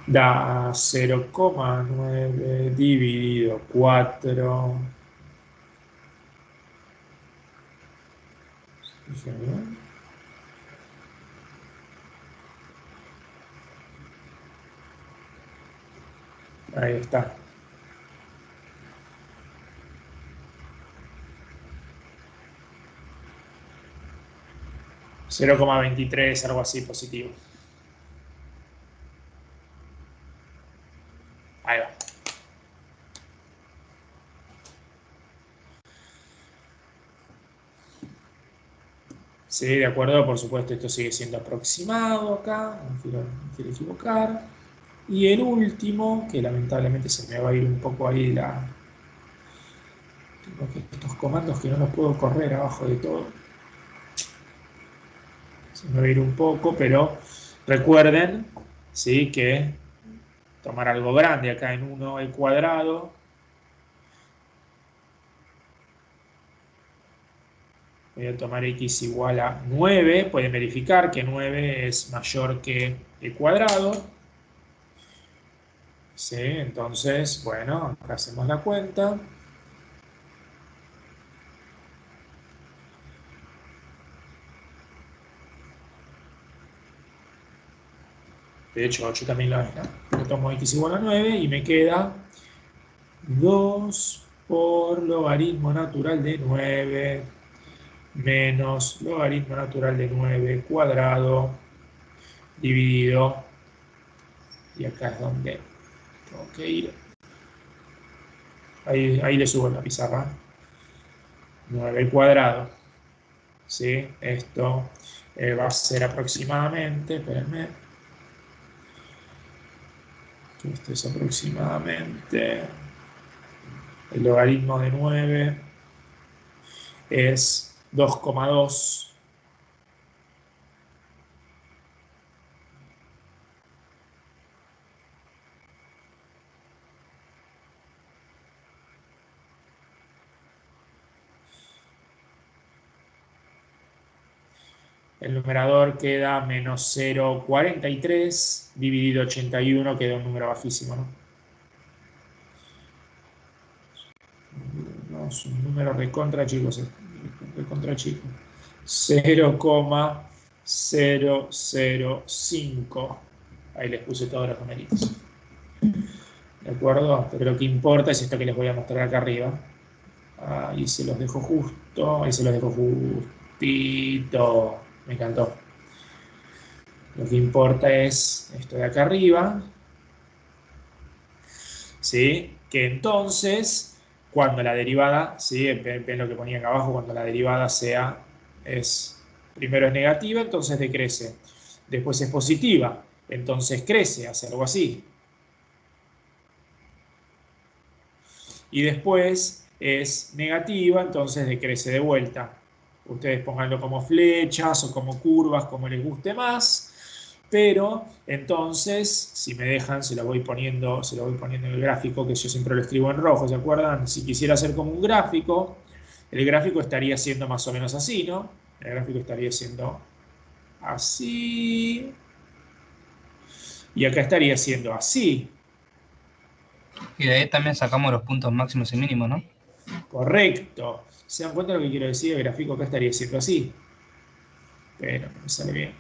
da 0,9 dividido 4. Ahí está. (0,23), algo así positivo. Ahí va. Sí, de acuerdo, por supuesto, esto sigue siendo aproximado acá, no quiero equivocar. Y el último, que lamentablemente se me va a ir un poco ahí tengo estos comandos que no los puedo correr abajo de todo. Se me va a ir un poco, pero recuerden, ¿sí?, que tomar algo grande acá en 1e². Voy a tomar x igual a 9. Pueden verificar que 9 es mayor que e². ¿Sí? Entonces, bueno, acá hacemos la cuenta. De hecho, 8 también lo es, ¿no? Yo tomo x igual a 9 y me queda 2 por logaritmo natural de 9 menos logaritmo natural de 9² dividido, y acá es donde tengo que ir, ahí le subo la pizarra, 9², ¿sí? Esto va a ser aproximadamente, espérenme, esto es aproximadamente, el logaritmo de 9 es 2,2. El numerador queda menos 0,43 dividido 81, queda un número bajísimo, ¿no? No, es un número recontra chicos, recontra chico. 0,005. Ahí les puse todos los numeritos. ¿De acuerdo? Pero lo que importa es esto que les voy a mostrar acá arriba. Ahí se los dejo justo, ahí se los dejo justito. Me encantó. Lo que importa es esto de acá arriba, ¿sí? Que entonces, cuando la derivada, ¿sí? Ven lo que ponía acá abajo, cuando la derivada primero es negativa, entonces decrece. Después es positiva, entonces crece, hace algo así. Y después es negativa, entonces decrece de vuelta. Ustedes pónganlo como flechas o como curvas, como les guste más. Pero entonces, si me dejan, se lo voy poniendo en el gráfico, que yo siempre lo escribo en rojo, ¿se acuerdan? Si quisiera hacer como un gráfico, el gráfico estaría siendo más o menos así, ¿no? El gráfico estaría siendo así. Y acá estaría siendo así. Y de ahí también sacamos los puntos máximos y mínimos, ¿no? Correcto. ¿Se dan cuenta de lo que quiero decir? El gráfico acá estaría siendo así. Pero no me sale bien.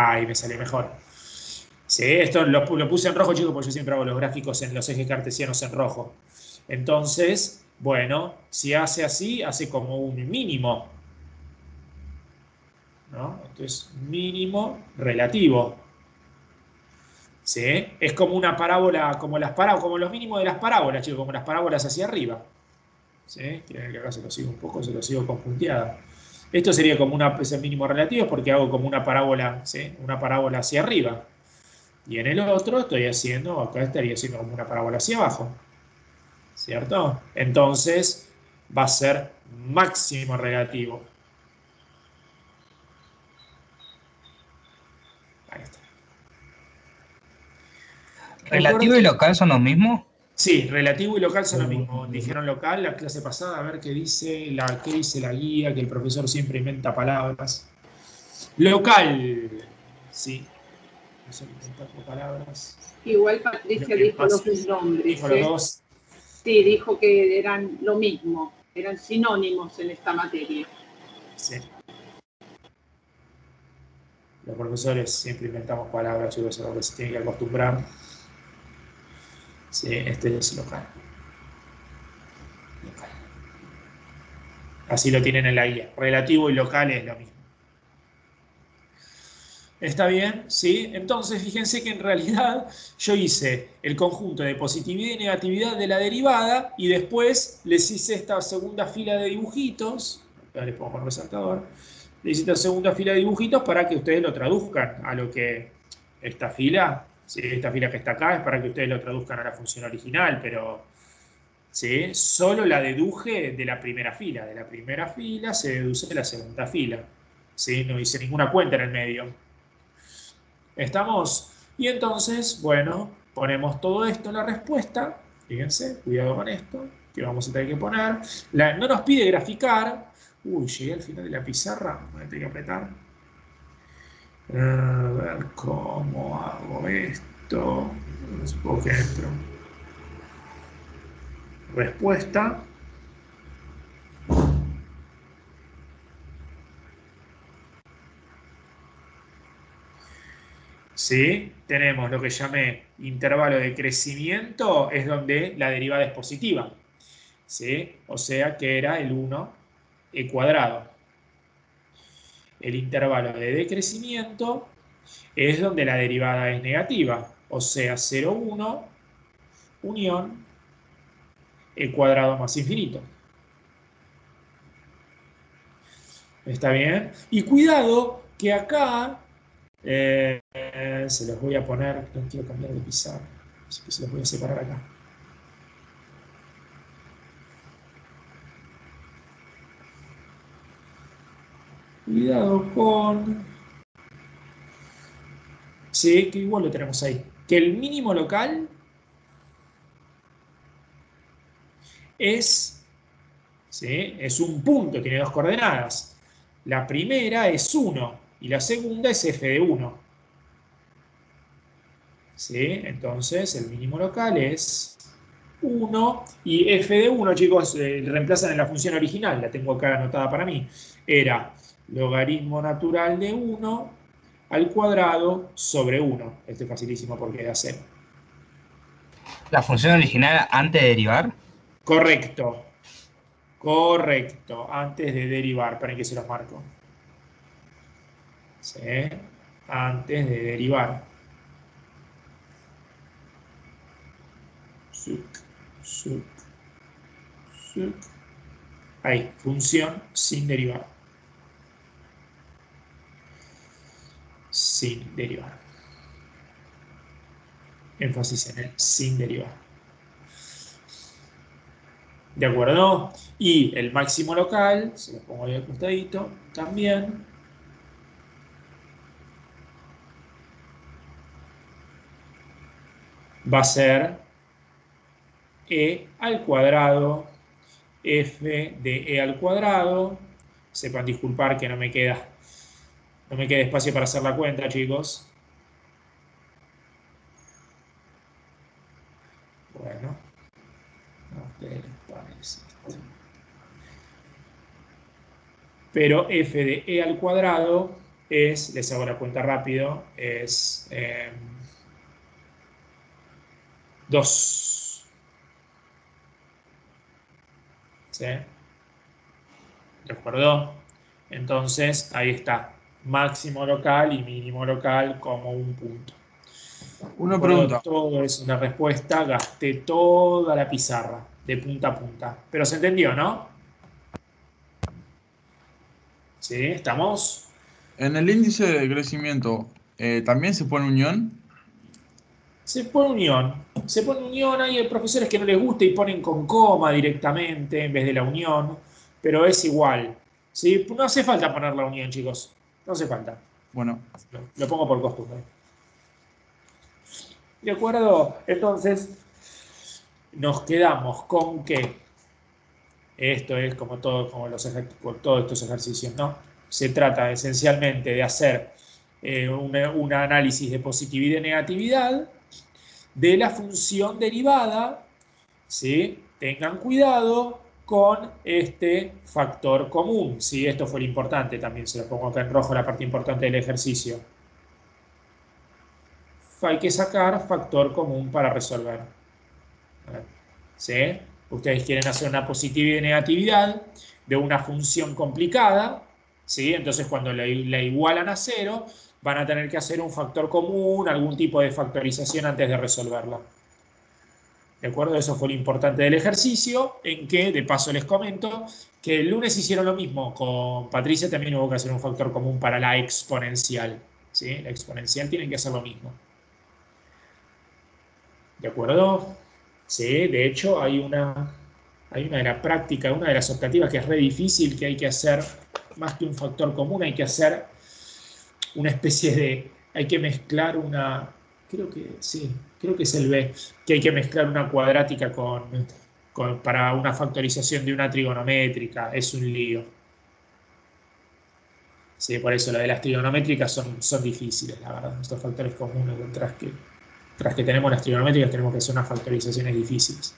Ahí me salió mejor. Sí, esto lo puse en rojo, chicos, porque yo siempre hago los gráficos en los ejes cartesianos en rojo. Entonces, bueno, si hace así, hace como un mínimo, ¿no? Entonces, mínimo relativo. ¿Sí? Es como una parábola, como los mínimos de las parábolas, chicos, como las parábolas hacia arriba. ¿Sí? Quieren que acá se lo sigo un poco, se lo sigo con punteada. Esto sería como es el mínimo relativo porque hago como una parábola, ¿sí? Una parábola hacia arriba. Y en el otro estoy haciendo, acá estaría haciendo como una parábola hacia abajo. ¿Cierto? Entonces va a ser máximo relativo. Ahí está. ¿Relativo y local son los mismos? Sí, relativo y local son lo mismo. Dijeron local la clase pasada, a ver qué dice la guía, que el profesor siempre inventa palabras. Local, sí. Eso inventando palabras. Igual Patricia dijo los dos nombres. Dijo los dos. Sí, dijo que eran lo mismo, eran sinónimos en esta materia. Sí. Los profesores siempre inventamos palabras, yo eso es lo que se tiene que acostumbrar. Sí, este es local. Local. Así lo tienen en la guía. Relativo y local es lo mismo. ¿Está bien? ¿Sí? Entonces, fíjense que en realidad yo hice el conjunto de positividad y negatividad de la derivada y después les hice esta segunda fila de dibujitos. Acá les pongo el resaltador. Les hice esta segunda fila de dibujitos para que ustedes lo traduzcan a lo que esta fila, ¿sí? Esta fila que está acá es para que ustedes lo traduzcan a la función original, pero ¿sí? Solo la deduje de la primera fila. De la primera fila se deduce de la segunda fila. ¿Sí? No hice ninguna cuenta en el medio. ¿Estamos? Y entonces, bueno, ponemos todo esto en la respuesta. Fíjense, cuidado con esto, que vamos a tener que poner. No nos pide graficar. Uy, llegué al final de la pizarra. Voy a tener que apretar. A ver cómo hago esto. Supongo que entro. Respuesta. ¿Sí? Tenemos lo que llamé intervalo de crecimiento, es donde la derivada es positiva. ¿Sí? O sea que era el 1 cuadrado. El intervalo de decrecimiento es donde la derivada es negativa, o sea 0,1 unión cuadrado más infinito. ¿Está bien? Y cuidado que acá se los voy a poner, no quiero cambiar de pizarra, así que se los voy a separar acá. Cuidado con... Sí, que igual lo tenemos ahí. Que el mínimo local es, ¿sí? Es un punto, tiene dos coordenadas. La primera es 1 y la segunda es f de 1. ¿Sí? Entonces el mínimo local es 1 y f de 1, chicos, reemplazan en la función original, la tengo acá anotada para mí. Era logaritmo natural de 1 al cuadrado sobre 1. Este es facilísimo porque da 0. ¿La función original antes de derivar? Correcto. Correcto. Antes de derivar. Esperen que se los marco. ¿Sí? Antes de derivar. Suc, suc, suc. Ahí. Función sin derivar. Sin derivar. Énfasis en el sin derivar. ¿De acuerdo? Y el máximo local, se lo pongo ahí al costadito, también. Va a ser e al cuadrado, f de e al cuadrado. Sepan disculpar que no me queda espacio para hacer la cuenta, chicos. Bueno, a ustedes les parece esto. Pero f de e al cuadrado es, les hago la cuenta rápido, es 2. ¿Sí? ¿De acuerdo? Entonces, ahí está. Máximo local y mínimo local como un punto. Una pregunta. Todo es una respuesta, gasté toda la pizarra, de punta a punta. Pero se entendió, ¿no? ¿Sí? ¿Estamos? En el índice de crecimiento, ¿también se pone unión? Se pone unión. Se pone unión, hay profesores que no les gusta y ponen con coma directamente en vez de la unión, pero es igual. ¿Sí? No hace falta poner la unión, chicos. No hace falta. Bueno, Lo pongo por costumbre. ¿De acuerdo? Entonces, nos quedamos con que esto es como todo, como todos estos ejercicios, ¿no? Se trata esencialmente de hacer un análisis de positividad y negatividad de la función derivada, ¿sí? Tengan cuidado con este factor común, ¿sí? Esto fue lo importante también, se lo pongo acá en rojo, la parte importante del ejercicio. Hay que sacar factor común para resolver. ¿Sí? Ustedes quieren hacer una positividad y negatividad de una función complicada, ¿sí? Entonces cuando la igualan a 0, van a tener que hacer un factor común, algún tipo de factorización antes de resolverla. ¿De acuerdo? Eso fue lo importante del ejercicio, en que, de paso les comento, que el lunes hicieron lo mismo con Patricia, también hubo que hacer un factor común para la exponencial. ¿Sí? La exponencial tienen que hacer lo mismo. ¿De acuerdo? Sí, de hecho hay una de la práctica, una de las optativas que es re difícil, que hay que hacer, más que un factor común, hay que hacer una especie de, hay que mezclar una, creo que sí, creo que es el B, que hay que mezclar una cuadrática para una factorización de una trigonométrica, es un lío. Sí, por eso lo de las trigonométricas son difíciles, la verdad, estos factores comunes, tras que tenemos las trigonométricas tenemos que hacer unas factorizaciones difíciles.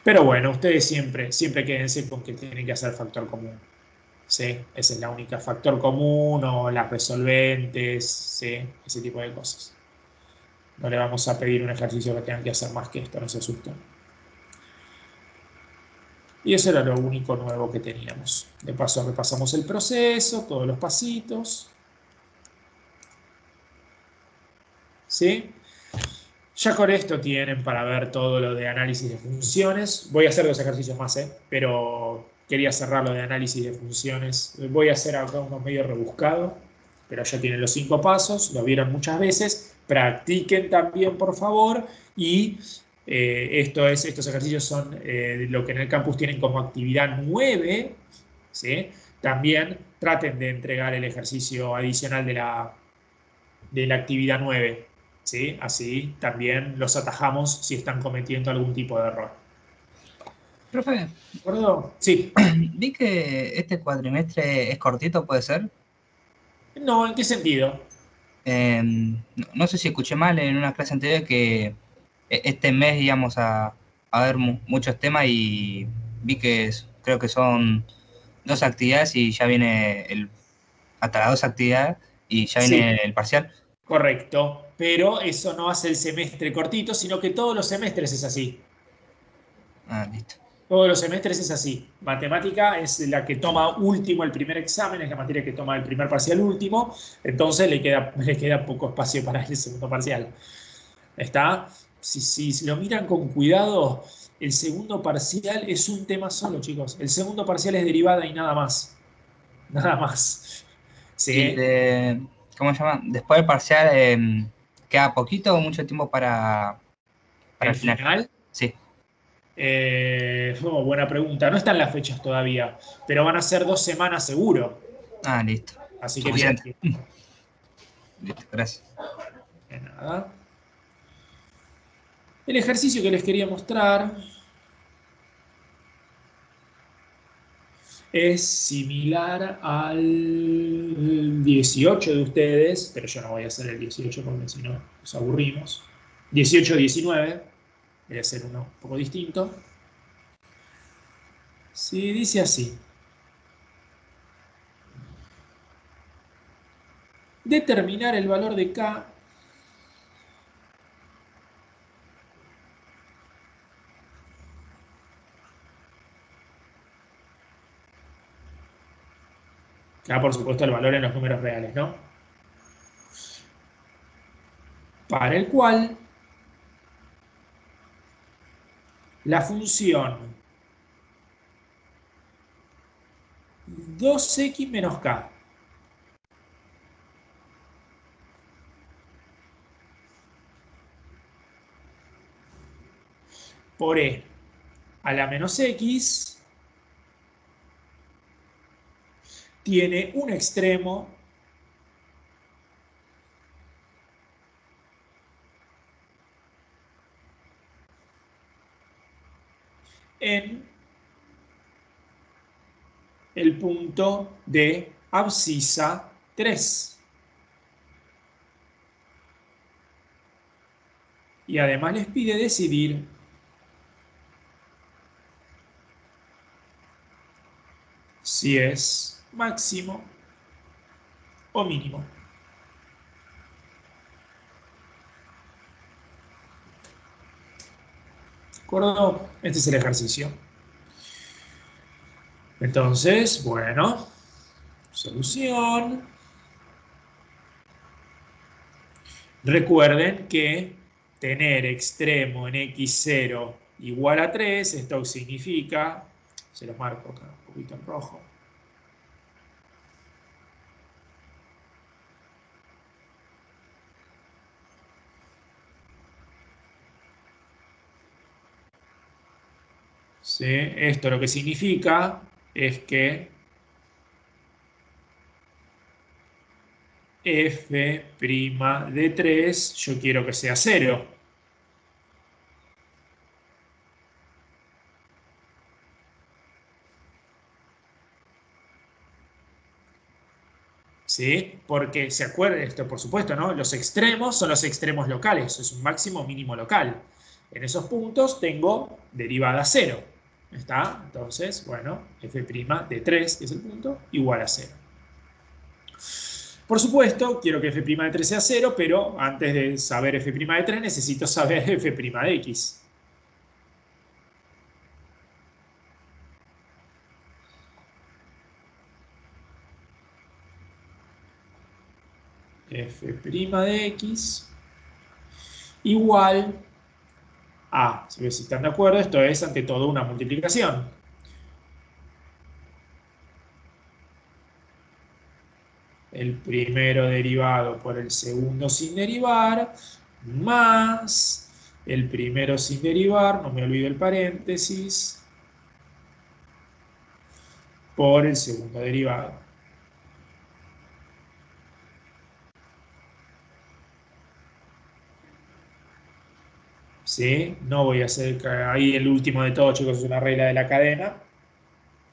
Pero bueno, ustedes siempre quédense con que tienen que hacer factor común. ¿Sí? Esa es la única. Factor común o las resolventes, ¿sí? Ese tipo de cosas. No le vamos a pedir un ejercicio que tengan que hacer más que esto, no se asusten. Y eso era lo único nuevo que teníamos. De paso repasamos el proceso, todos los pasitos. ¿Sí? Ya con esto tienen para ver todo lo de análisis de funciones. Voy a hacer 2 ejercicios más, pero quería cerrar lo de análisis de funciones. Voy a hacer acá uno medio rebuscado, pero ya tienen los 5 pasos, lo vieron muchas veces. Practiquen también, por favor. Y estos ejercicios son lo que en el campus tienen como actividad 9. ¿Sí? También traten de entregar el ejercicio adicional de la actividad 9. ¿Sí? Así también los atajamos si están cometiendo algún tipo de error. Profe, ¿De acuerdo? Sí. vi que este cuatrimestre es cortito, ¿puede ser? No, ¿en qué sentido? No sé si escuché mal en una clase anterior que este mes íbamos a ver muchos temas y vi que creo que son 2 actividades y ya viene hasta las 2 actividades y ya Sí, viene el parcial. correcto. Pero eso no hace el semestre cortito, sino que todos los semestres es así. Ah, listo. Todos los semestres es así. Matemática es la que toma último el primer examen, es la materia que toma el primer parcial último, entonces le queda poco espacio para el segundo parcial. ¿Está? Si lo miran con cuidado, el segundo parcial es un tema solo, chicos. El segundo parcial es derivada y nada más. Nada más. Y ¿Sí? ¿cómo se llama? Después del parcial, ¿queda poquito o mucho tiempo para El el final? final. Sí. Buena pregunta. No están las fechas todavía, pero van a ser 2 semanas seguro. Ah, listo. Así que tienen Suficiente. tiempo. Listo, gracias. De nada. El ejercicio que les quería mostrar es similar al 18 de ustedes, pero yo no voy a hacer el 18 porque si no nos aburrimos. 18-19, voy a hacer uno un poco distinto. Sí, dice así. determinar el valor de K K, por supuesto, el valor en los números reales, ¿no? Para el cual la función 2x menos K por e a la menos x tiene un extremo en el punto de abscisa 3. Y además les pide decidir si es máximo o mínimo. ¿De acuerdo? Este es el ejercicio. Entonces, bueno, solución. Recuerden que tener extremo en x0 igual a 3, esto significa, se los marco acá un poquito en rojo, ¿sí? Esto lo que significa es que f' de 3 yo quiero que sea 0. ¿Sí? Porque se acuerden esto, por supuesto, ¿no? Los extremos son los extremos locales, es un máximo o mínimo local. En esos puntos tengo derivada 0. ¿Está? Entonces, bueno, f' de 3, que es el punto, igual a 0. Por supuesto, quiero que f' de 3 sea 0, pero antes de saber f' de 3 necesito saber f' de x. F' de x igual a, si están de acuerdo, esto es ante todo una multiplicación. El primero derivado por el segundo sin derivar, más el primero sin derivar, no me olvido el paréntesis, por el segundo derivado. ¿Sí? No voy a hacer ahí el último de todo, chicos, es una regla de la cadena.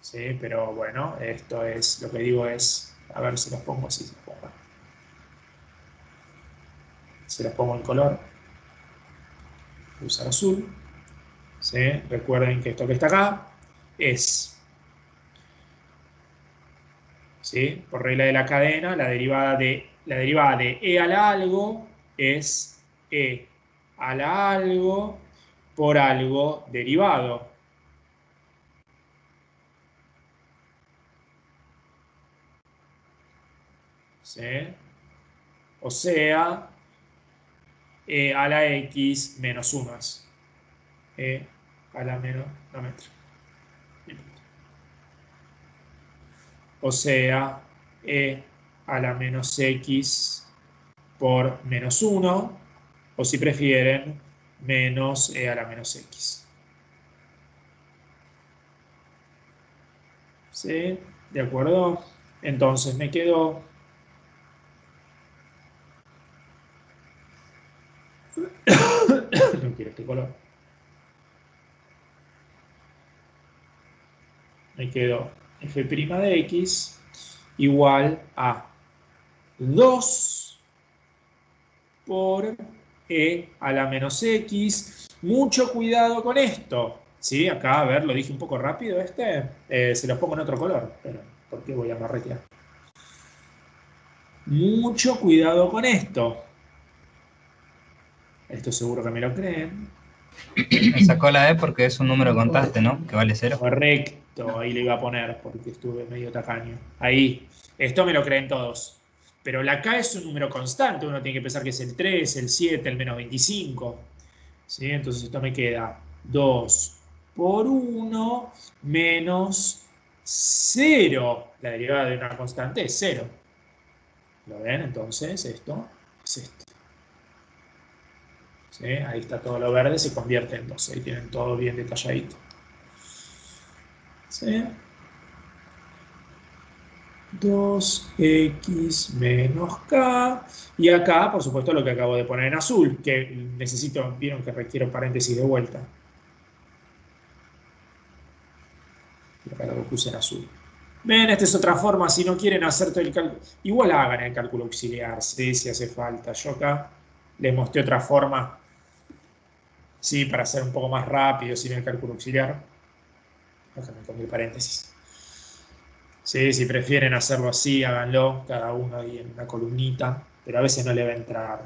¿Sí? Pero bueno, esto es, lo que digo es, a ver si los pongo así, se los pongo en color. Voy a usar azul. ¿Sí? Recuerden que esto que está acá es, ¿sí? Por regla de la cadena, la derivada de e a la algo es e a la algo por algo derivado. ¿Sí? O sea, e a la x menos 1 es. E a la menos, no metro. O sea, e a la menos x por menos 1, o si prefieren, menos e a la menos x. ¿Sí? ¿De acuerdo? Entonces me quedo no quiero este color. Me quedo f' de x igual a 2 por e a la menos x. Mucho cuidado con esto. ¿Sí? Acá, a ver, lo dije un poco rápido se los pongo en otro color. Pero, ¿por qué voy a marretear? Mucho cuidado con esto. Esto seguro que me lo creen. Me sacó la E porque es un número constante, ¿no? Que vale 0. Correcto, ahí le iba a poner porque estuve medio tacaño. Ahí, esto me lo creen todos. Pero la K es un número constante, uno tiene que pensar que es el 3, el 7, el menos 25. ¿Sí? Entonces esto me queda 2 por 1 menos 0. La derivada de una constante es 0. ¿Lo ven? Entonces esto es esto. ¿Sí? Ahí está todo lo verde, se convierte en 2. Ahí tienen todo bien detalladito. ¿Sí? 2x menos k. Y acá, por supuesto, lo que acabo de poner en azul, que necesito, vieron que requiero paréntesis de vuelta. Y acá lo puse en azul. Ven, esta es otra forma, si no quieren hacer todo el cálculo, igual hagan el cálculo auxiliar, sí, si hace falta. Yo acá les mostré otra forma, sí, para hacer un poco más rápido sin el cálculo auxiliar. Acá me cambié el paréntesis. Sí, si prefieren hacerlo así, háganlo, cada uno ahí en una columnita, pero a veces no le va a entrar.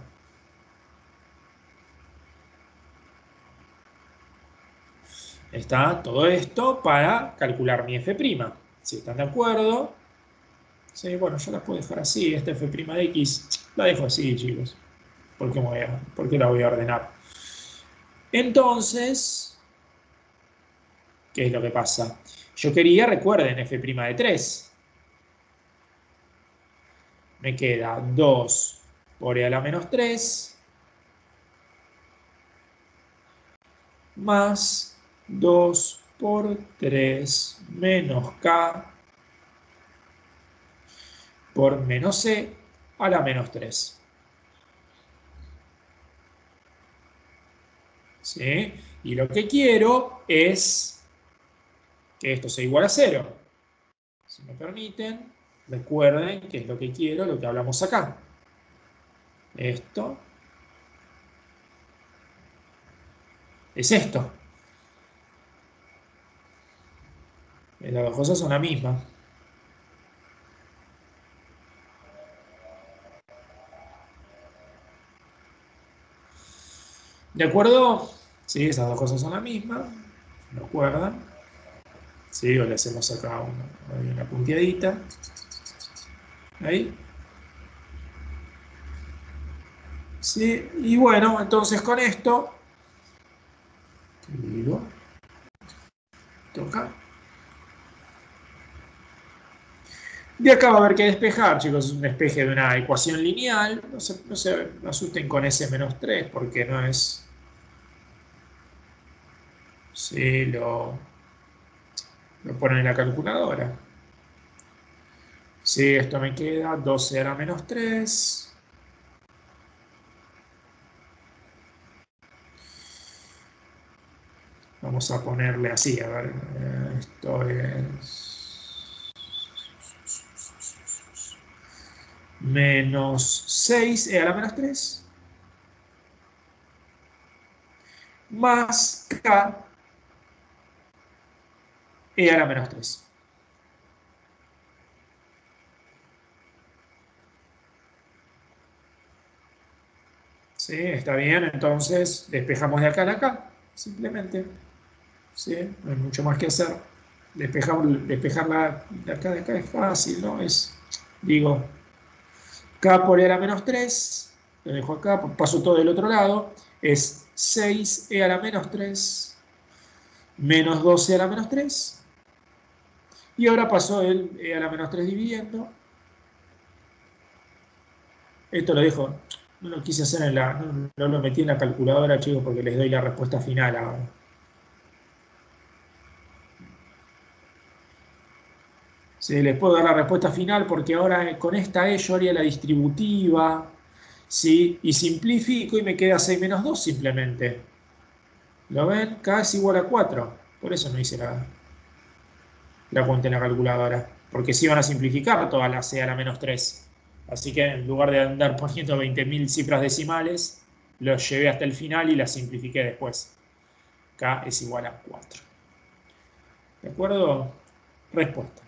Está todo esto para calcular mi f'. Si están de acuerdo, sí, bueno, yo la puedo dejar así, esta f' de x, la dejo así, chicos. ¿Por qué la voy a ordenar? Entonces, ¿qué es lo que pasa? Yo quería, recuerden, f' de 3. Me queda 2 por e a la menos 3 más 2 por 3 menos k por menos c a la menos 3. ¿Sí? Y lo que quiero es que esto sea igual a 0. Si me permiten, recuerden que es lo que quiero, lo que hablamos acá. Esto es esto. Las dos cosas son la misma. ¿De acuerdo? Sí, esas dos cosas son la misma. ¿Me acuerdan? Sí, o le hacemos acá una punteadita. Ahí. Sí, y bueno, entonces con esto, digo, toca. De acá va a haber que despejar, chicos, es un despeje de una ecuación lineal. No se asusten con ese menos 3 porque no es. Sí, lo ponen en la calculadora. Sí, esto me queda 12 a la menos 3. Vamos a ponerle así, a ver, esto es menos 6 e a la menos 3 más k e a la menos 3. ¿Sí? Está bien, entonces despejamos de acá a acá, simplemente. ¿Sí? No hay mucho más que hacer. Despejarla de acá es fácil, ¿no? Digo, k por e a la menos 3, lo dejo acá, paso todo del otro lado, es 6e a la menos 3 menos 12 a la menos 3. Y ahora pasó el e a la menos 3 dividiendo. Esto lo dejo, no lo quise hacer no lo metí en la calculadora, chicos, porque les doy la respuesta final ahora. Sí, les puedo dar la respuesta final porque ahora con esta E yo haría la distributiva, ¿sí? Y simplifico y me queda 6 menos 2 simplemente. ¿Lo ven? K es igual a 4. Por eso no hice la cuenta en la calculadora. Porque si van a simplificar toda la C a la menos 3. Así que en lugar de andar poniendo 20.000 cifras decimales, los llevé hasta el final y las simplifiqué después. K es igual a 4. ¿De acuerdo? Respuesta.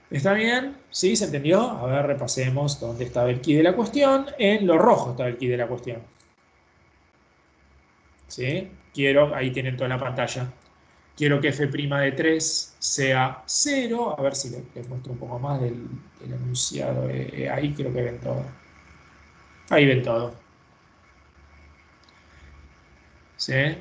¿Está bien? ¿Sí? ¿Se entendió? A ver, repasemos dónde estaba el key de la cuestión. En lo rojo estaba el key de la cuestión. ¿Sí? Quiero, ahí tienen toda la pantalla. Quiero que f' de 3 sea 0. A ver si les muestro un poco más del enunciado. Ahí creo que ven todo. Ahí ven todo. ¿Sí?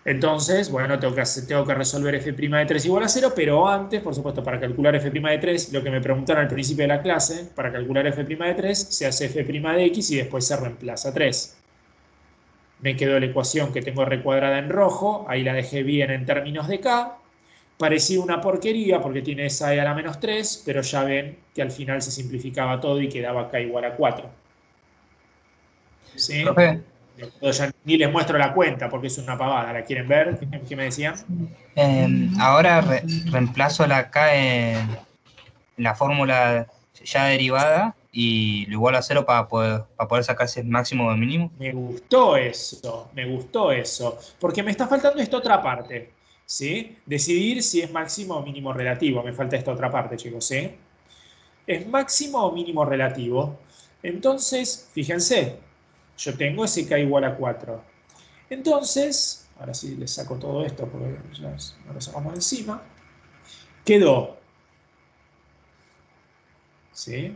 Entonces, bueno, tengo que resolver f' de 3 igual a 0, pero antes, por supuesto, para calcular f' de 3, lo que me preguntaron al principio de la clase, para calcular f' de 3, se hace f' de x y después se reemplaza 3. Me quedó la ecuación que tengo recuadrada en rojo, ahí la dejé bien en términos de k. Parecía una porquería porque tiene esa e a la menos 3, pero ya ven que al final se simplificaba todo y quedaba k igual a 4. ¿Sí? Profe, Ya ni les muestro la cuenta porque es una pavada. ¿La quieren ver? ¿Qué me decían? ahora reemplazo la K en la fórmula ya derivada y lo igual a cero para poder sacar ese máximo o mínimo. Me gustó eso, porque me está faltando esta otra parte, ¿sí? Decidir si es máximo o mínimo relativo, me falta esta otra parte, chicos, ¿sí? ¿Es máximo o mínimo relativo? Entonces, fíjense, yo tengo ese k igual a 4. Entonces, ahora sí le saco todo esto porque ya no lo sacamos de encima. Quedó, ¿sí?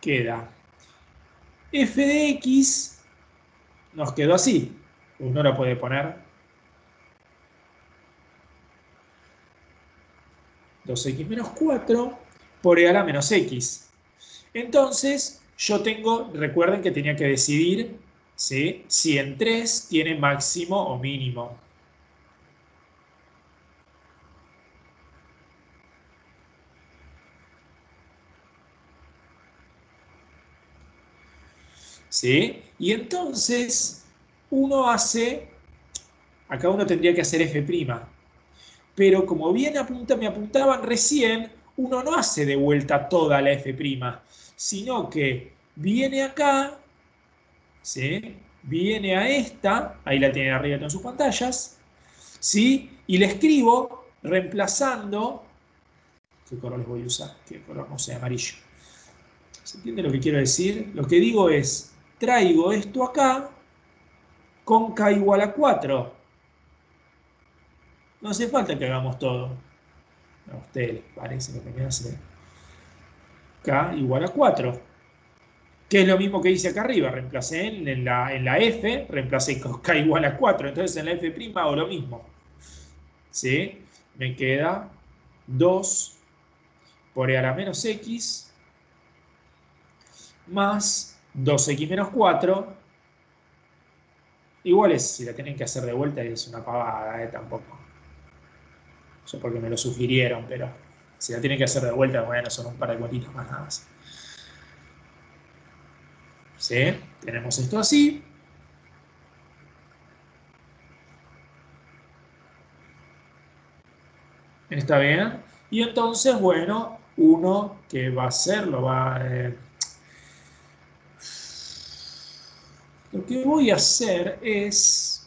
Queda f de x, nos quedó así. Uno lo puede poner 2x menos 4 por e a la menos x. Entonces, yo tengo, recuerden que tenía que decidir, ¿sí?, si en 3 tiene máximo o mínimo. ¿Sí? Y entonces, uno hace, acá uno tendría que hacer f', pero como bien me apuntaban recién, uno no hace de vuelta toda la f', sino que viene acá, ¿sí?, viene a esta, ahí la tienen arriba en sus pantallas, ¿sí?, y le escribo reemplazando, ¿qué color les voy a usar? ¿Qué color? No sé, amarillo. ¿Se entiende lo que quiero decir? Lo que digo es, traigo esto acá con k igual a 4. No hace falta que hagamos todo. A ustedes les parece lo que me hace k igual a 4. Que es lo mismo que hice acá arriba. Reemplacé en la f, reemplacé con k igual a 4. Entonces en la f' hago lo mismo. ¿Sí? Me queda 2 por e a la menos x más 2x menos 4. Igual es, si la tienen que hacer de vuelta es una pavada, tampoco. Yo porque me lo sugirieron, pero si la tienen que hacer de vuelta, bueno, son un par de cuatitos más nada más. ¿Sí? Tenemos esto así. ¿Está bien? Y entonces, bueno, uno que va a hacer, lo que voy a hacer es,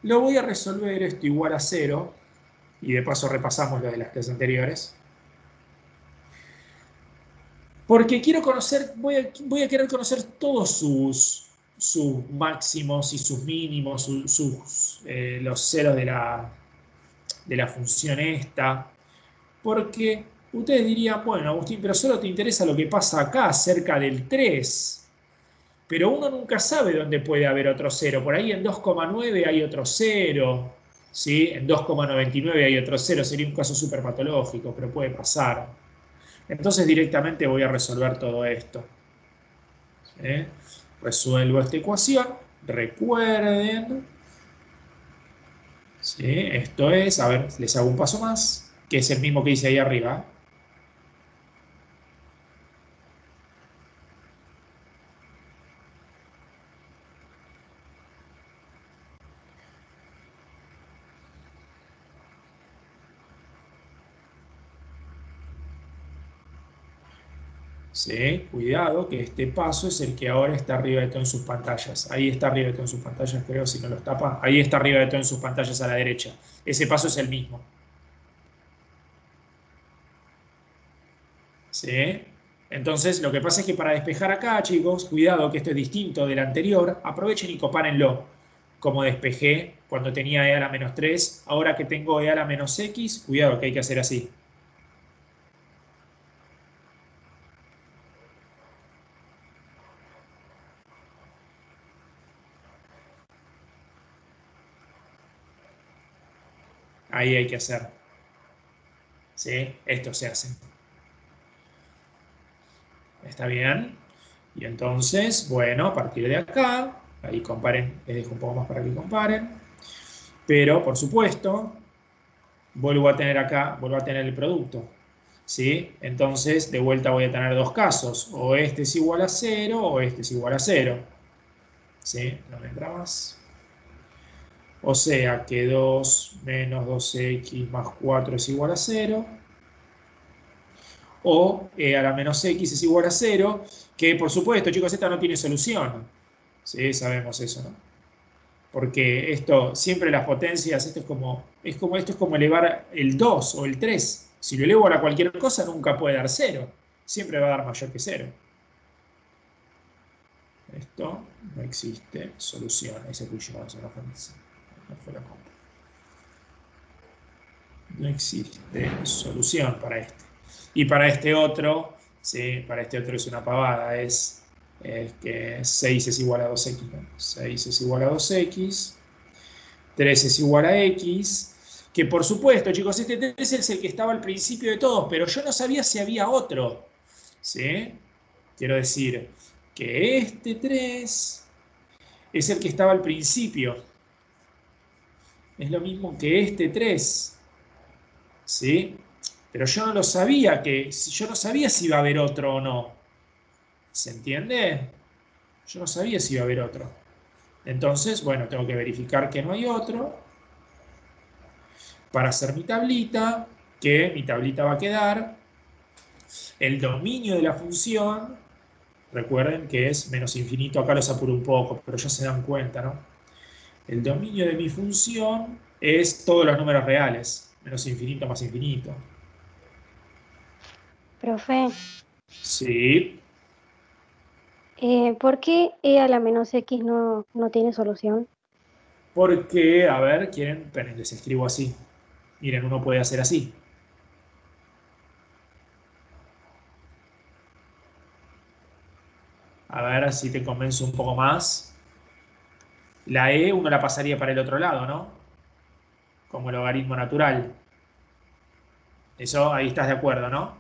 lo voy a resolver esto igual a 0, y de paso repasamos lo de las clases anteriores, porque quiero conocer, voy a querer conocer todos sus máximos y sus mínimos, los ceros de la función esta, porque ustedes dirían, bueno, Agustín, pero solo te interesa lo que pasa acá, cerca del 3. Pero uno nunca sabe dónde puede haber otro cero. Por ahí en 2,9 hay otro cero, ¿sí? En 2,99 hay otro cero. Sería un caso súper patológico, pero puede pasar. Entonces directamente voy a resolver todo esto. ¿Sí? Resuelvo esta ecuación. Recuerden, ¿sí?, esto es, a ver, les hago un paso más, que es el mismo que hice ahí arriba. ¿Sí? Cuidado, que este paso es el que ahora está arriba de todo en sus pantallas. Ahí está arriba de todo en sus pantallas, creo, si no los tapa. Ahí está arriba de todo en sus pantallas a la derecha. Ese paso es el mismo. ¿Sí? Entonces, lo que pasa es que para despejar acá, chicos, cuidado que esto es distinto del anterior, aprovechen y compárenlo. Como despejé cuando tenía e a la menos 3, ahora que tengo e a la menos x, cuidado que hay que hacer así. Ahí hay que hacer. ¿Sí? Esto se hace. ¿Está bien? Y entonces, bueno, a partir de acá, ahí comparen, les dejo un poco más para que comparen. Pero, por supuesto, vuelvo a tener acá, vuelvo a tener el producto. ¿Sí? Entonces, de vuelta voy a tener dos casos. O este es igual a 0 o este es igual a 0. ¿Sí? No me entra más. O sea que 2 menos 2x más 4 es igual a 0. O e a la menos x es igual a 0. Que, por supuesto, chicos, esta no tiene solución. Sí, sabemos eso, ¿no? Porque esto, siempre las potencias, esto es como elevar el 2 o el 3. Si lo elevo a cualquier cosa, nunca puede dar 0. Siempre va a dar mayor que 0. Esto no existe solución. Ese cuchillo no fue la compra. No existe solución para este. Y para este otro, ¿sí? Para este otro es una pavada. Es que 6 es igual a 2x. ¿No? 6 es igual a 2x. 3 es igual a x, que por supuesto, chicos, este 3 es el que estaba al principio de todos, pero yo no sabía si había otro. ¿Sí? Quiero decir que este 3 es el que estaba al principio. Es lo mismo que este 3. ¿Sí? Pero yo no lo sabía yo no sabía si iba a haber otro o no. ¿Se entiende? Yo no sabía si iba a haber otro. Entonces, bueno, tengo que verificar que no hay otro para hacer mi tablita, que mi tablita va a quedar el dominio de la función. Recuerden que es menos infinito, acá los apuro un poco, pero ya se dan cuenta, ¿no? El dominio de mi función es todos los números reales, menos infinito más infinito. Profe, Sí, ¿por qué e a la menos x no tiene solución? porque, a ver, quieren, esperen, les escribo así. Miren, uno puede hacer así. A ver si te convenzo un poco más. La e uno la pasaría para el otro lado, ¿no? Como logaritmo natural. Eso ahí estás de acuerdo, ¿no?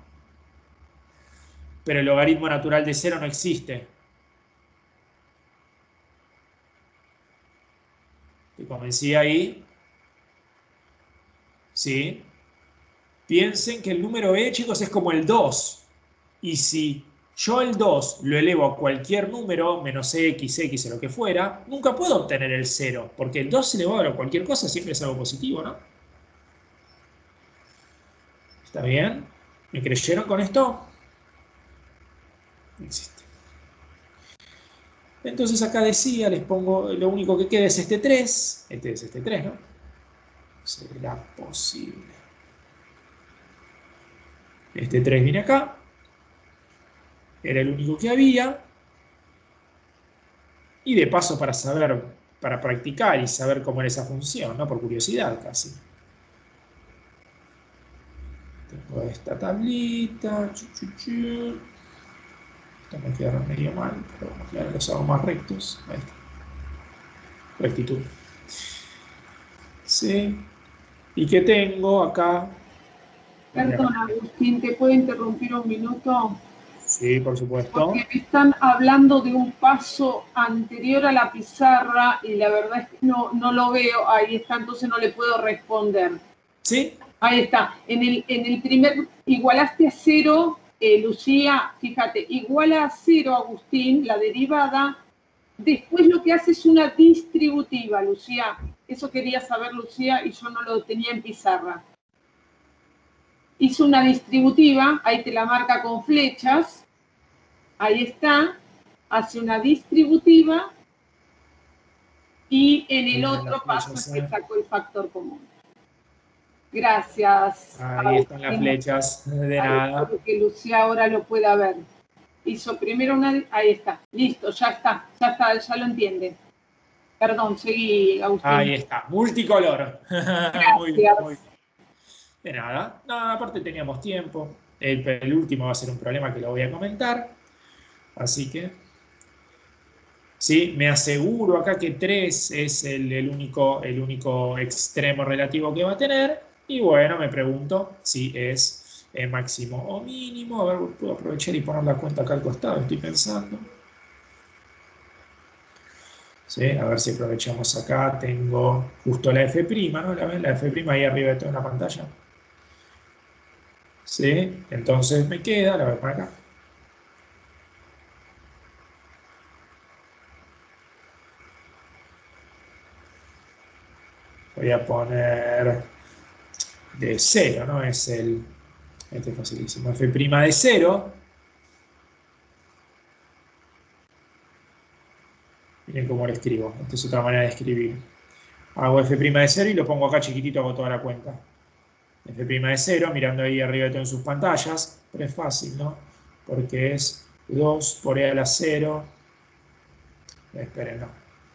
Pero el logaritmo natural de 0 no existe. ¿Te convencí ahí? ¿Sí? Piensen que el número e, chicos, es como el 2. Y si yo el 2 lo elevo a cualquier número, menos x o lo que fuera, nunca puedo obtener el 0, porque el 2 elevado a cualquier cosa siempre es algo positivo, ¿no? ¿Está bien? ¿Me creyeron con esto? No existe. Entonces acá decía, les pongo, lo único que queda es este 3. Este es este 3, ¿no? Será posible. Este 3 viene acá. Era el único que había. Y de paso para saber, para practicar y saber cómo era esa función, ¿no? Por curiosidad casi. Tengo esta tablita. Esta me quedaron medio mal, pero claro, los hago más rectos. Ahí está. Rectitud. Sí. ¿Y qué tengo acá? Perdón, Agustín, ¿te puedo interrumpir un minuto? Sí, por supuesto. Porque me están hablando de un paso anterior a la pizarra y la verdad es que no lo veo. Ahí está, entonces no le puedo responder. ¿Sí? Ahí está. En el primer, igualaste a 0, Lucía, fíjate, iguala a 0, Agustín, la derivada. Después lo que hace es una distributiva, Lucía. Eso quería saber, Lucía, y yo no lo tenía en pizarra. Hizo una distributiva, ahí te la marca con flechas, Ahí está, hace una distributiva y en el otro paso es que saco el factor común. Gracias. Ahí están las flechas, de nada. Espero que Lucía ahora lo pueda ver. Hizo primero una... Ahí está, listo, ya está, ya lo entiende. Perdón, seguí, Agustín. Ahí está, multicolor. Muy bien, muy bien. De nada. No, aparte teníamos tiempo. El último va a ser un problema que lo voy a comentar. Así que... Sí, me aseguro acá que 3 es el único extremo relativo que va a tener. Y bueno, me pregunto si es máximo o mínimo. A ver, puedo aprovechar y poner la cuenta acá al costado, estoy pensando. ¿Sí? A ver si aprovechamos acá. Tengo justo la F', ¿no? ¿La ven? La F' ahí arriba de toda la pantalla. ¿Sí? Entonces me queda, la voy a poner acá. Voy a poner de 0, ¿no? Es el... Este es facilísimo. F' de 0. Miren cómo lo escribo. Esta es otra manera de escribir. Hago F' de 0 y lo pongo acá chiquitito, hago toda la cuenta. F' de 0, mirando ahí arriba de todo en sus pantallas. Pero es fácil, ¿no? Porque es 2 por E a la 0. Esperen, no.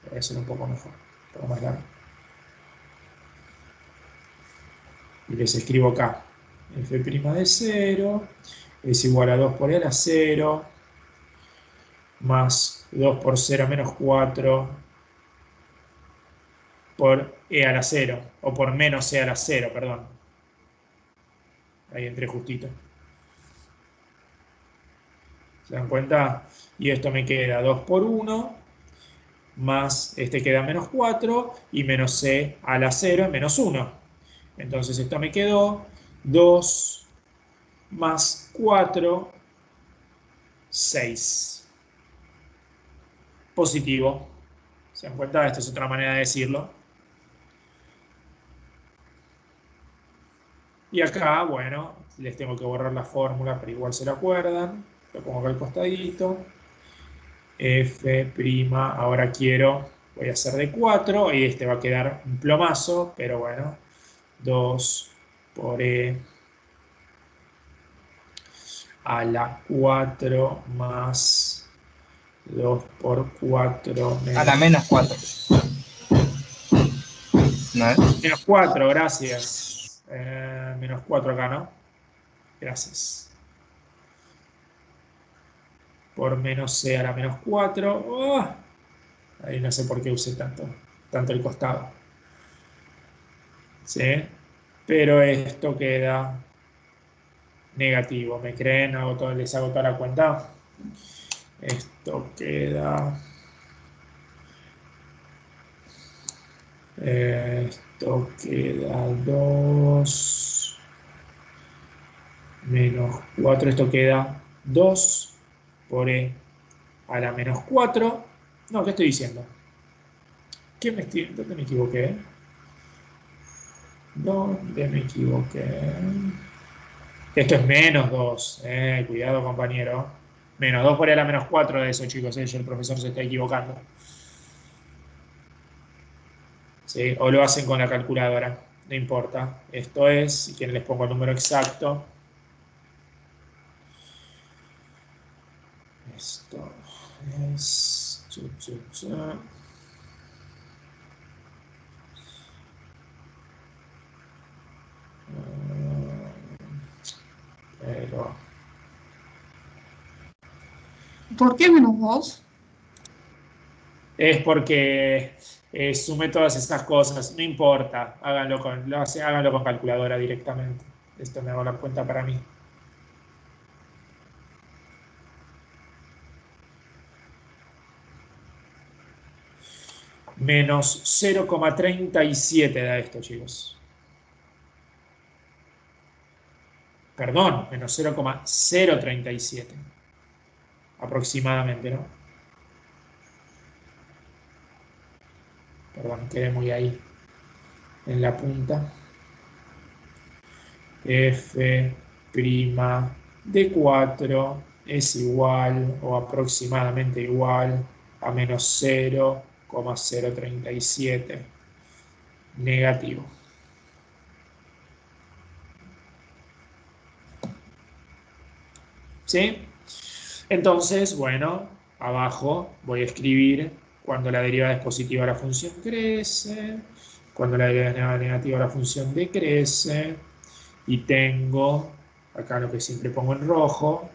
Debe ser un poco mejor. Un poco más largo. Y les escribo acá. F' de 0 es igual a 2 por E a la 0 más 2 por 0 menos 4 por E a la 0, o por menos E a la 0, perdón. Ahí entré justito. ¿Se dan cuenta? Y esto me queda 2 por 1, más este queda menos 4, y menos E a la 0 es menos 1. Entonces esto me quedó 2 más 4, 6. Positivo. ¿Se dan cuenta? Esta es otra manera de decirlo. Y acá, bueno, les tengo que borrar la fórmula, pero igual se la acuerdan. Lo pongo acá al costadito. F', ahora voy a hacer de 4, y este va a quedar un plomazo, pero bueno. 2 por E a la 4 más 2 por 4 menos... A la menos 4. ¿No es? Menos 4, gracias. Menos 4 acá, ¿no? Gracias. Por menos C a la menos 4. ¡Oh! Ahí no sé por qué usé tanto el costado. ¿Sí? Pero esto queda negativo. ¿Me creen? Les hago toda la cuenta. Esto queda... Esto queda 2 menos 4. Esto queda 2 por E a la menos 4. No, ¿qué estoy diciendo? ¿Dónde me equivoqué? ¿Dónde me equivoqué? Esto es menos 2. Cuidado, compañero. Menos 2 por E a la menos 4 de eso, chicos. Ya el profesor se está equivocando. ¿Sí? O lo hacen con la calculadora. No importa. Esto es, si quieren les pongo el número exacto. Esto es... Pero... ¿Por qué menos 2? Es porque sume todas estas cosas. No importa. Háganlo con calculadora directamente. Esto me hago la cuenta para mí. Menos 0,37 da esto, chicos. Perdón, menos 0,037. Aproximadamente, ¿no? Perdón, quedé muy ahí. En la punta. F' de 4 es igual o aproximadamente igual a menos 0,037 negativo. ¿Sí? Entonces, bueno, abajo voy a escribir cuando la derivada es positiva la función crece, cuando la derivada es negativa la función decrece, y tengo acá lo que siempre pongo en rojo,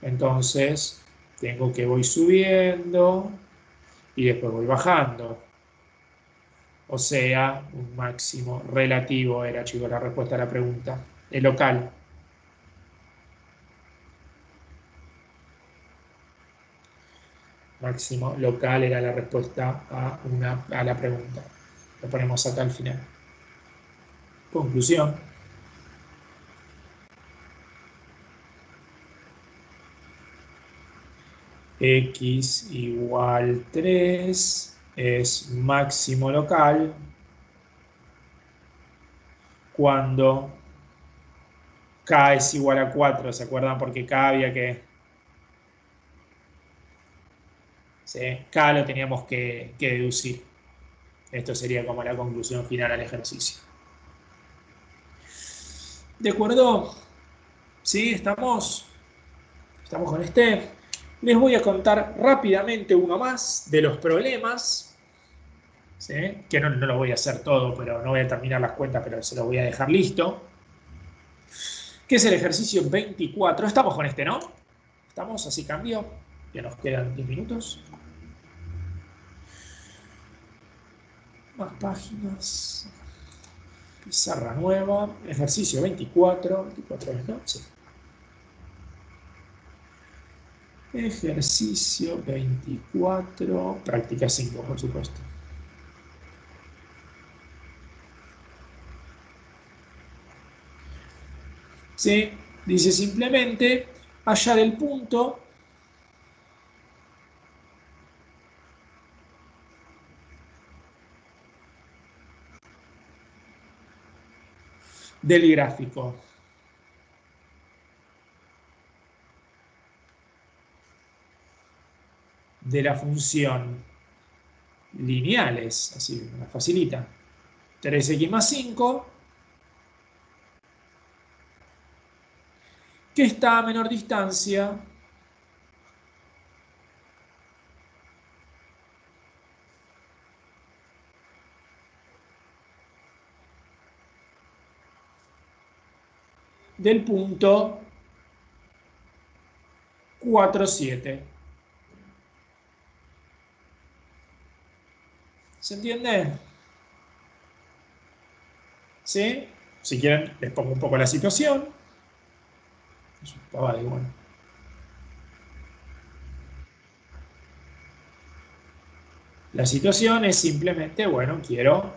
entonces tengo que voy subiendo y después voy bajando. O sea, un máximo relativo era, chicos, la respuesta a la pregunta. El local. Máximo local era la respuesta a la pregunta. Lo ponemos acá al final. Conclusión. X igual 3 es máximo local cuando K es igual a 4. ¿Se acuerdan? Porque K había que... ¿sí? K lo teníamos que deducir. Esto sería como la conclusión final al ejercicio. ¿De acuerdo? ¿Sí? ¿Estamos con este? Les voy a contar rápidamente uno más de los problemas. ¿Sí? Que no lo voy a hacer todo, pero no voy a terminar las cuentas, pero se los voy a dejar listo. Que es el ejercicio 24. Estamos con este, ¿no? ¿Estamos? Así cambio. Ya nos quedan 10 minutos. Más páginas. Pizarra nueva. Ejercicio 24. 24 es, ¿no? Sí. Ejercicio 24. Práctica 5, por supuesto. ¿Sí? Dice simplemente, hallar el punto del gráfico. De la función lineales, así me facilita. 3x más 5, que está a menor distancia del punto 4, 7. ¿Se entiende? ¿Sí? Si quieren, les pongo un poco la situación. Es un pavada igual. La situación es simplemente, bueno, quiero,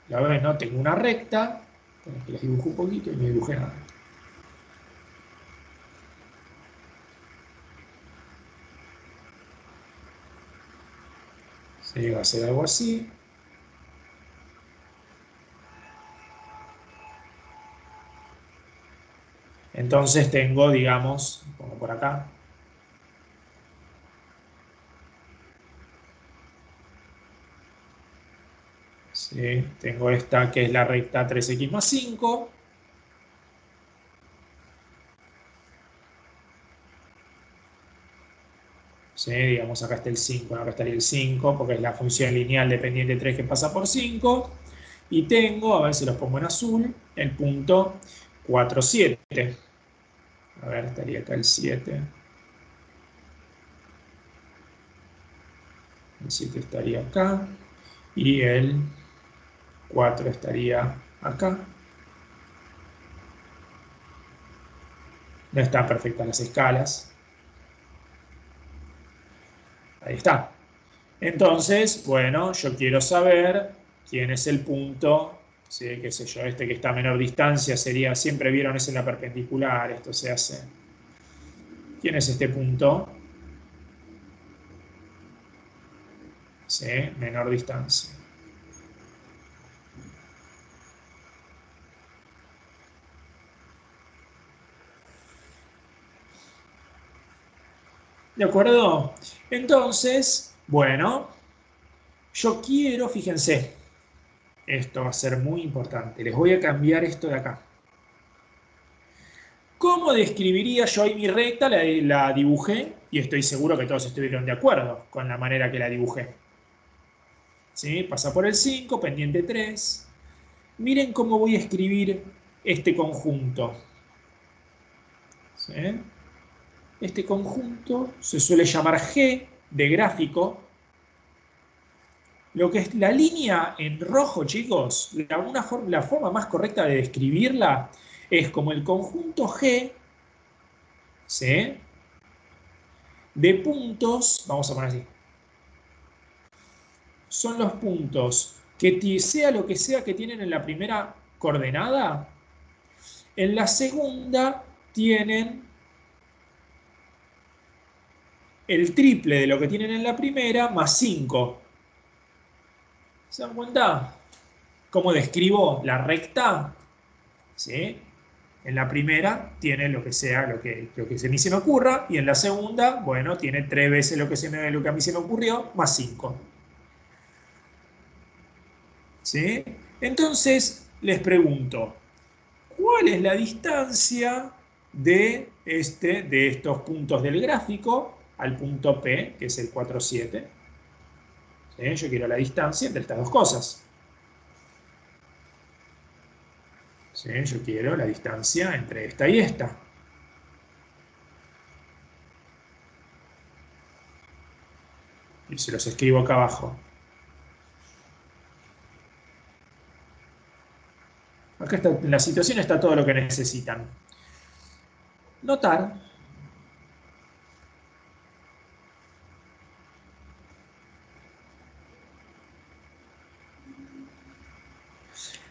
la ven, ¿no? Tengo una recta, que les dibujo un poquito y no dibujé nada. Se va a hacer algo así. Entonces tengo, digamos, pongo por acá. ¿Sí? Tengo esta que es la recta 3x más 5. ¿Sí? Digamos, acá está el 5, acá estaría el 5, porque es la función lineal dependiente de 3 que pasa por 5. Y tengo, a ver si los pongo en azul, el punto 4, 7. A ver, estaría acá el 7. El 7 estaría acá. Y el 4 estaría acá. No están perfectas las escalas. Ahí está. Entonces, bueno, yo quiero saber quién es el punto, ¿sí? Qué sé yo, este que está a menor distancia sería, siempre vieron, es en la perpendicular, esto se hace. ¿Quién es este punto? ¿Sí? Menor distancia. ¿De acuerdo? Entonces, bueno, yo quiero, fíjense, esto va a ser muy importante. Les voy a cambiar esto de acá. ¿Cómo describiría yo ahí mi recta? La dibujé y estoy seguro que todos estuvieron de acuerdo con la manera que la dibujé. ¿Sí? Pasa por el 5, pendiente 3. Miren cómo voy a escribir este conjunto. ¿Sí? Este conjunto se suele llamar G de gráfico. Lo que es la línea en rojo, chicos, la forma más correcta de describirla es como el conjunto G, ¿sí? De puntos, vamos a poner así, son los puntos que sea lo que sea que tienen en la primera coordenada, en la segunda tienen el triple de lo que tienen en la primera más 5. ¿Se dan cuenta? ¿Cómo describo la recta? ¿Sí? En la primera tiene lo que sea, lo que a mí se me ocurra, y en la segunda, bueno, tiene 3 veces lo que a mí se me ocurrió, más 5. ¿Sí? Entonces, les pregunto, ¿cuál es la distancia de estos puntos del gráfico al punto P, que es el 4, 7? ¿Sí? Yo quiero la distancia entre estas dos cosas. ¿Sí? Yo quiero la distancia entre esta y esta. Y se los escribo acá abajo. Acá está, en la situación está todo lo que necesitan. Notar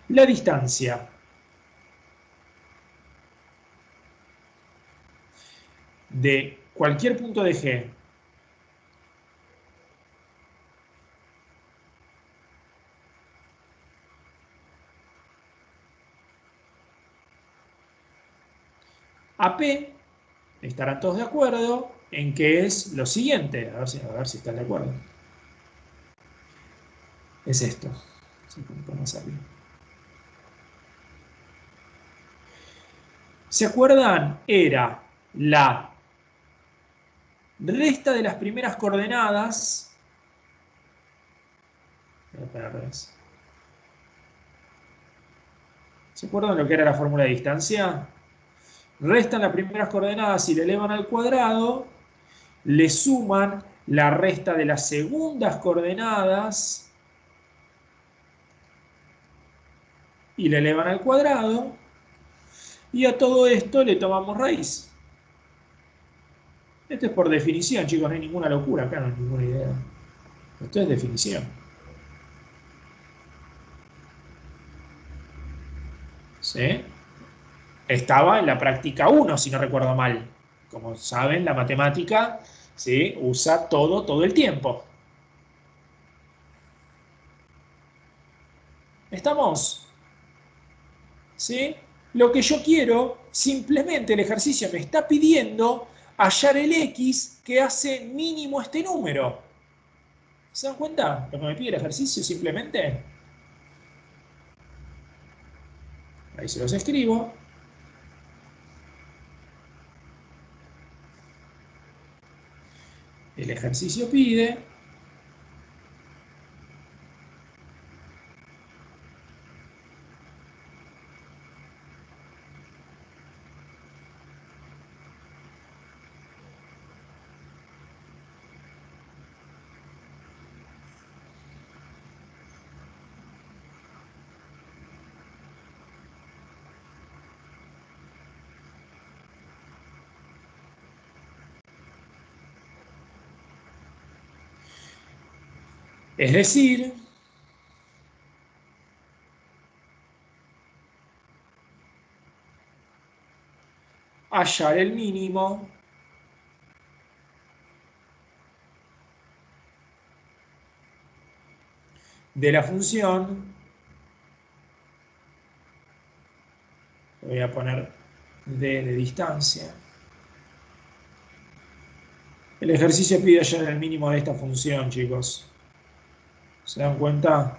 la distancia de cualquier punto de G a P, estarán todos de acuerdo en que es lo siguiente. A ver si están de acuerdo. Es esto. ¿Se acuerdan? Era la resta de las primeras coordenadas. ¿Se acuerdan lo que era la fórmula de distancia? Restan las primeras coordenadas y le elevan al cuadrado, le suman la resta de las segundas coordenadas y le elevan al cuadrado, y a todo esto le tomamos raíz. Esto es por definición, chicos, no hay ninguna locura acá, no hay ninguna idea. Esto es definición. ¿Sí? Estaba en la práctica 1, si no recuerdo mal. Como saben, la matemática, ¿sí?, usa todo el tiempo. ¿Estamos? ¿Sí? Lo que yo quiero, simplemente el ejercicio me está pidiendo hallar el X que hace mínimo este número. ¿Se dan cuenta? Lo que me pide el ejercicio simplemente. Ahí se los escribo. El ejercicio pide es decir, hallar el mínimo de la función. Voy a poner d de distancia El ejercicio pide hallar el mínimo de esta función, chicos. ¿Se dan cuenta?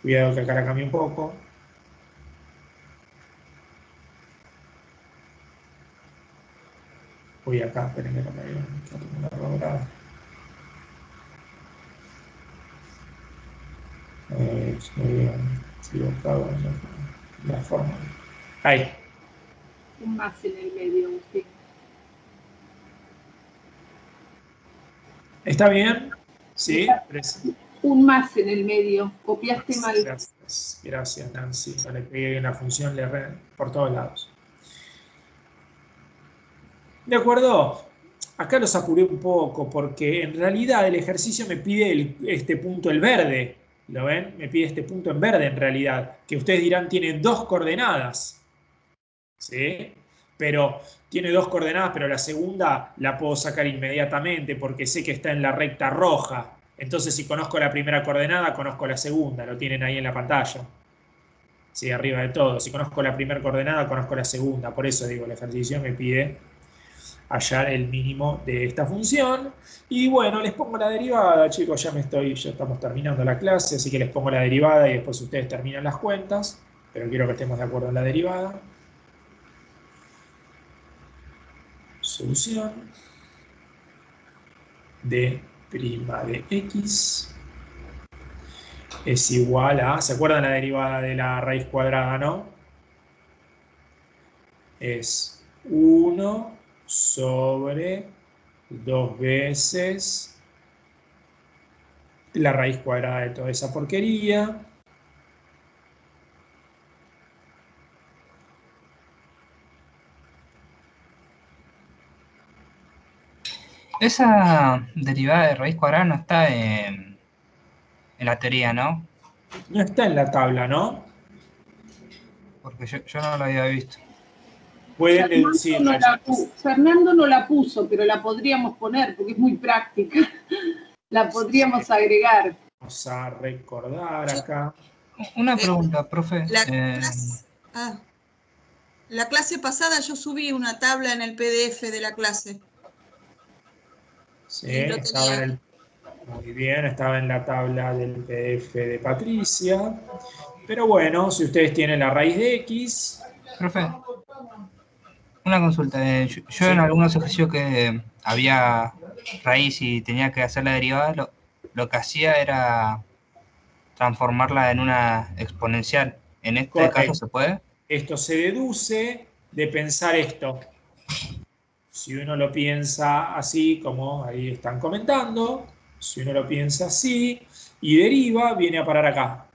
Cuidado que acá la cambie un poco. Voy acá, esperen que no me vean. Acá tengo una error. Estoy equivocado en la forma. Ahí. Un más en el medio, Agustín. ¿Está bien? Sí. Un más en el medio. Copiaste mal. Gracias, gracias Nancy. Le pegué en la función por todos lados. De acuerdo. Acá los apuré un poco porque en realidad el ejercicio me pide este punto, el verde. ¿Lo ven? Me pide este punto en verde en realidad. Que ustedes dirán tiene 2 coordenadas. ¿Sí? Pero tiene 2 coordenadas, pero la segunda la puedo sacar inmediatamente porque sé que está en la recta roja. Entonces, si conozco la primera coordenada, conozco la segunda. Lo tienen ahí en la pantalla. Sí, arriba de todo. Si conozco la primera coordenada, conozco la segunda. Por eso digo, el ejercicio me pide hallar el mínimo de esta función. Y bueno, les pongo la derivada, chicos. Ya estamos terminando la clase, así que les pongo la derivada y después ustedes terminan las cuentas. Pero quiero que estemos de acuerdo en la derivada. Solución de prima de x es igual a, ¿se acuerdan la derivada de la raíz cuadrada, no? Es 1 sobre 2 veces la raíz cuadrada de toda esa porquería. Esa derivada de raíz cuadrada no está en la teoría, ¿no? No está en la tabla, ¿no? Porque yo no lo había visto. Pueden deducirla. Fernando no la puso, pero la podríamos poner porque es muy práctica. La podríamos agregar. Vamos a recordar acá. Una pregunta, profe. La clase pasada yo subí una tabla en el PDF de la clase. Sí, muy bien, estaba en la tabla del PDF de Patricia. Pero bueno, si ustedes tienen la raíz de x... Profe, una consulta. Yo ¿Sí? En algunos ejercicios que había raíz y tenía que hacer la derivada, lo que hacía era transformarla en una exponencial. ¿En este caso se puede? Esto se deduce de pensar esto. Si uno lo piensa así, como ahí están comentando, si uno lo piensa así y deriva, viene a parar acá.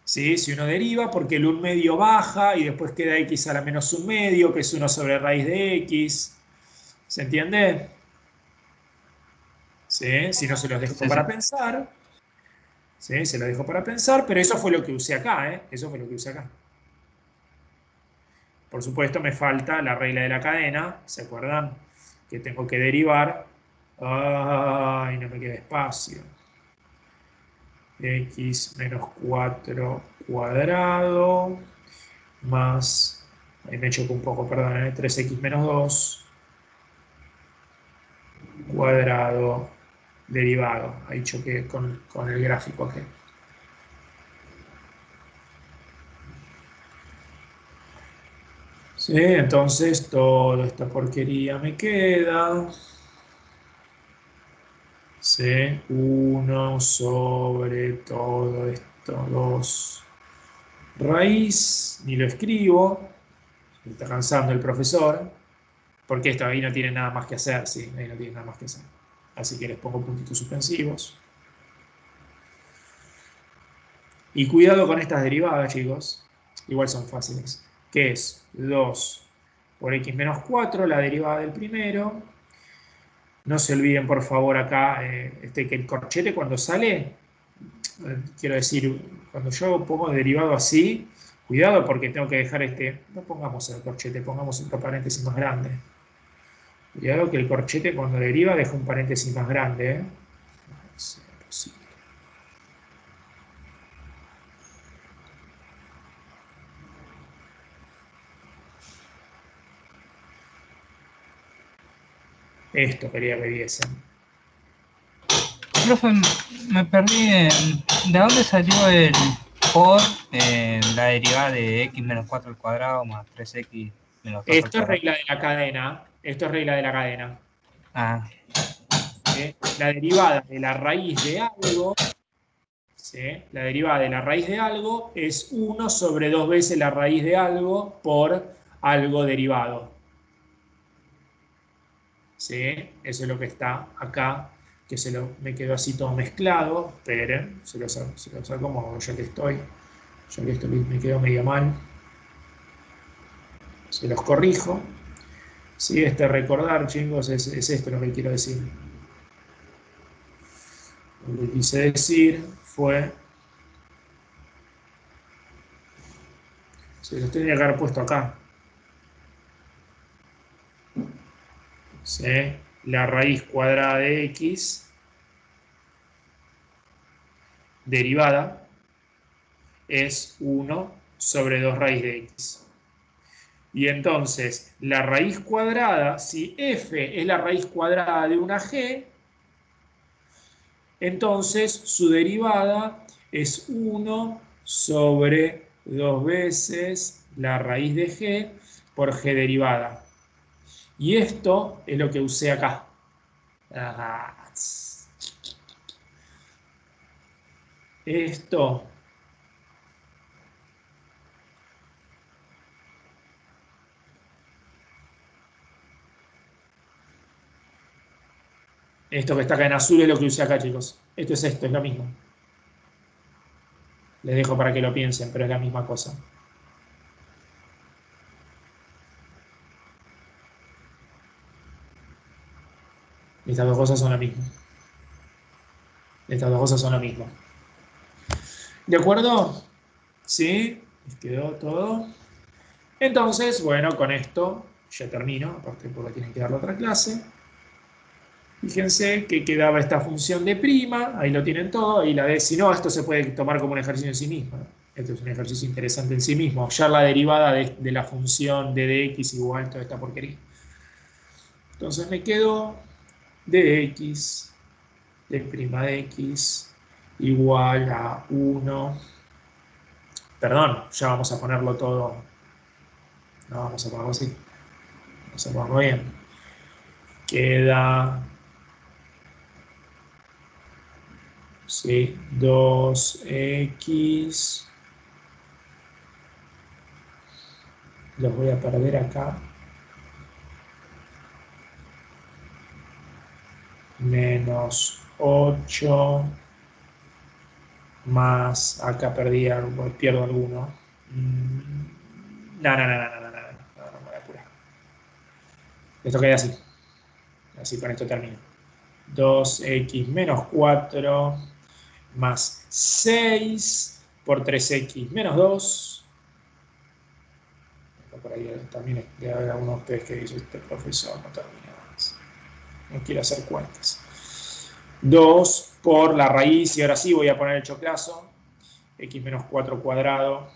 ¿Sí? Si uno deriva, porque el 1/2 baja y después queda x a la menos 1/2, que es 1 sobre raíz de x. ¿Se entiende? ¿Sí? Si no, se los dejo para pensar. ¿Sí? Se los dejo para pensar, pero eso fue lo que usé acá, ¿eh? Eso fue lo que usé acá. Por supuesto, me falta la regla de la cadena. ¿Se acuerdan? Que tengo que derivar. Ay, no me queda espacio. X menos 4 cuadrado más, ahí me choco un poco, perdón, 3x menos 2 cuadrado derivado. Ahí choqué con el gráfico aquí. Sí, entonces toda esta porquería me queda. Sí, 1 sobre todo esto, 2 raíz, ni lo escribo, me está cansando el profesor, porque esto ahí no tiene nada más que hacer, sí, ahí no tiene nada más que hacer. Así que les pongo puntitos suspensivos. Y cuidado con estas derivadas, chicos, igual son fáciles. ¿Qué es? 2 por x menos 4, la derivada del primero. No se olviden, por favor, acá, que el corchete cuando sale, quiero decir, cuando yo pongo derivado así, cuidado porque tengo que dejar no pongamos el corchete, pongamos otro paréntesis más grande. Cuidado que el corchete cuando deriva deja un paréntesis más grande, ¿eh? Esto quería que viesen. Profe, me perdí ¿de dónde salió el por la derivada de x menos 4 al cuadrado más 3x menos 2 al Esto es cuadrado? regla de la cadena. Esto es regla de la cadena. Ah, ¿Sí? La derivada de la raíz de algo, ¿sí? La derivada de la raíz de algo es 1 sobre 2 veces la raíz de algo por algo derivado. ¿Sí? Eso es lo que está acá, que me quedó así todo mezclado. Esperen, se lo saco como ya que estoy. Ya que esto me quedó medio mal. Se los corrijo. Sí, recordar, chicos, es esto lo que quiero decir. Lo que quise decir fue... Se los tenía que haber puesto acá. ¿Sí? La raíz cuadrada de x derivada es 1 sobre 2 raíz de x. Y entonces, la raíz cuadrada, si f es la raíz cuadrada de una g, entonces su derivada es 1 sobre 2 veces la raíz de g por g derivada. Y esto es lo que usé acá. Esto que está acá en azul es lo que usé acá, chicos. Esto, es lo mismo. Les dejo para que lo piensen, pero es la misma cosa. Estas dos cosas son lo mismo. Estas dos cosas son lo mismo. ¿De acuerdo? ¿Sí? ¿Les quedó todo? Entonces, bueno, con esto ya termino, aparte porque tienen que dar la otra clase. Fíjense que quedaba esta función de prima, ahí lo tienen todo, y la de, si no, esto se puede tomar como un ejercicio en sí mismo, ¿no? Esto es un ejercicio interesante en sí mismo, hallar la derivada de la función de dx igual toda esta porquería. Entonces me quedo dx de prima de x igual a 1. Perdón, ya vamos a ponerlo todo. No, vamos a ponerlo así. Vamos a ponerlo bien. Queda... Sí, 2x. Los voy a perder acá. Menos 8. Más, acá pierdo alguno. No, me voy a apurar. Esto queda así. Así con esto termino. 2x menos 4 más 6 por 3x menos 2. Por ahí también debe haber algunos de ustedes que dice este profesor no termina más. No quiero hacer cuentas. 2 por la raíz, y ahora sí voy a poner el choclazo. X menos 4 cuadrado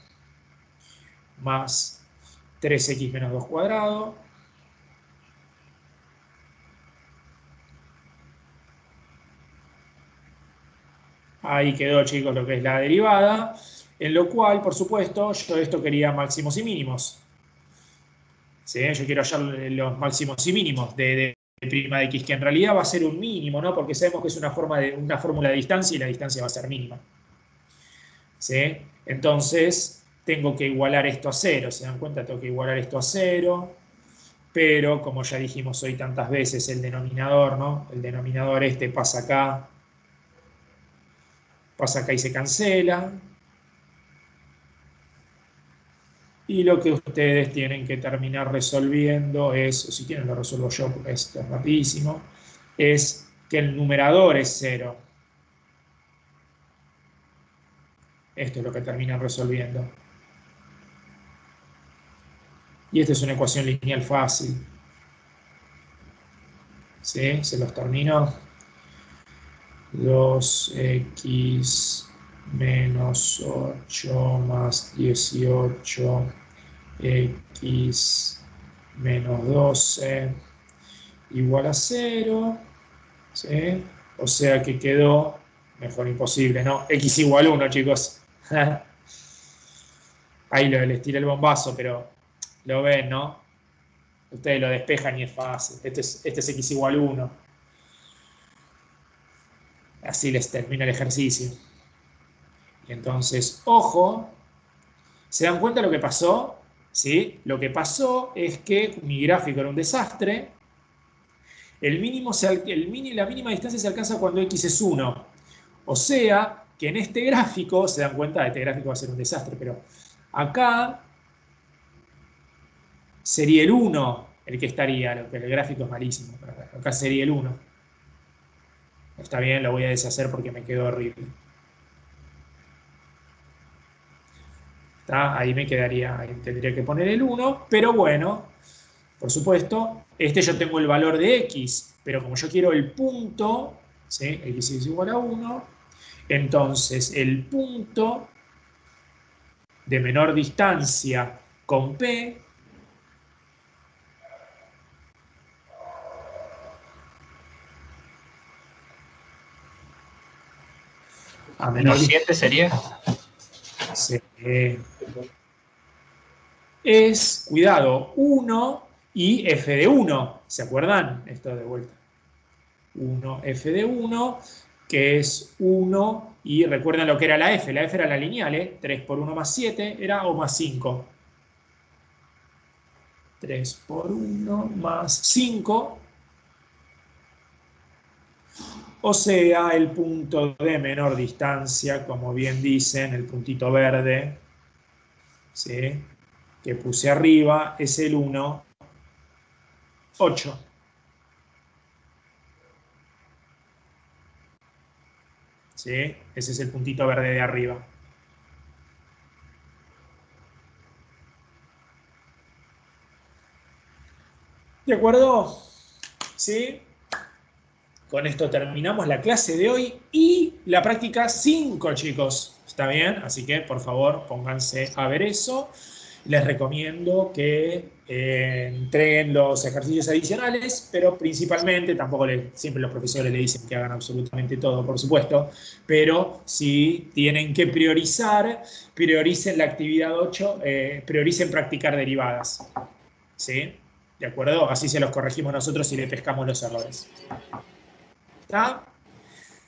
más 3x menos 2 cuadrado. Ahí quedó, chicos, lo que es la derivada. En lo cual, por supuesto, yo esto quería máximos y mínimos. ¿Sí? Yo quiero hallar los máximos y mínimos de prima de x, que en realidad va a ser un mínimo, ¿no? Porque sabemos que es una fórmula de distancia y la distancia va a ser mínima. ¿Sí? Entonces, tengo que igualar esto a 0. ¿Se dan cuenta? Tengo que igualar esto a 0. Pero, como ya dijimos hoy tantas veces, el denominador, ¿no? El denominador pasa acá y se cancela. Y lo que ustedes tienen que terminar resolviendo es, o si quieren lo resuelvo yo porque esto es rapidísimo, es que el numerador es 0. Esto es lo que terminan resolviendo. Y esta es una ecuación lineal fácil. ¿Sí? Se los termino. 2x menos 8 más 18 x menos 12 igual a 0. ¿Sí? O sea que quedó, mejor imposible, ¿no? X igual a 1, chicos. Ahí les tiré el bombazo, pero lo ven, ¿no? Ustedes lo despejan y es fácil. Este es X igual a 1. Así les termina el ejercicio. Y entonces, ojo, ¿se dan cuenta lo que pasó? ¿Sí? Lo que pasó es que mi gráfico era un desastre. La mínima distancia se alcanza cuando X es 1. O sea, que en este gráfico, se dan cuenta, este gráfico va a ser un desastre, pero acá sería el 1 el que estaría, el gráfico es malísimo. Acá sería el 1. Está bien, lo voy a deshacer porque me quedó horrible. ¿Está? Ahí me quedaría, ahí tendría que poner el 1, pero bueno, por supuesto, yo tengo el valor de X, pero como yo quiero el punto, ¿sí? X es igual a 1, entonces el punto de menor distancia con P a menor ¿Menos 7 sería? Es, cuidado, 1 y f de 1. ¿Se acuerdan? Esto de vuelta. 1, f de 1, que es 1, y recuerden lo que era la f. La f era la lineal, ¿eh? 3 por 1 más 7 era o más 5. 3 por 1 más 5. O sea, el punto de menor distancia, como bien dicen, el puntito verde, ¿sí? Que puse arriba, es el 1, 8. ¿Sí? Ese es el puntito verde de arriba. ¿De acuerdo? ¿Sí? Con esto terminamos la clase de hoy y la práctica 5, chicos. ¿Está bien? Así que, por favor, pónganse a ver eso. Les recomiendo que entreguen los ejercicios adicionales, pero principalmente, tampoco siempre los profesores le dicen que hagan absolutamente todo, por supuesto, pero si tienen que priorizar, prioricen la actividad 8, prioricen practicar derivadas. ¿Sí? ¿De acuerdo? Así se los corregimos nosotros y le pescamos los errores. ¿Está?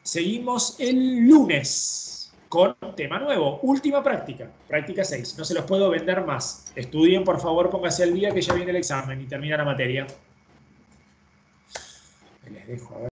Seguimos el lunes con tema nuevo, última práctica, práctica 6. No se los puedo vender más. Estudien, por favor, pónganse al día que ya viene el examen y termina la materia. Les dejo a ver.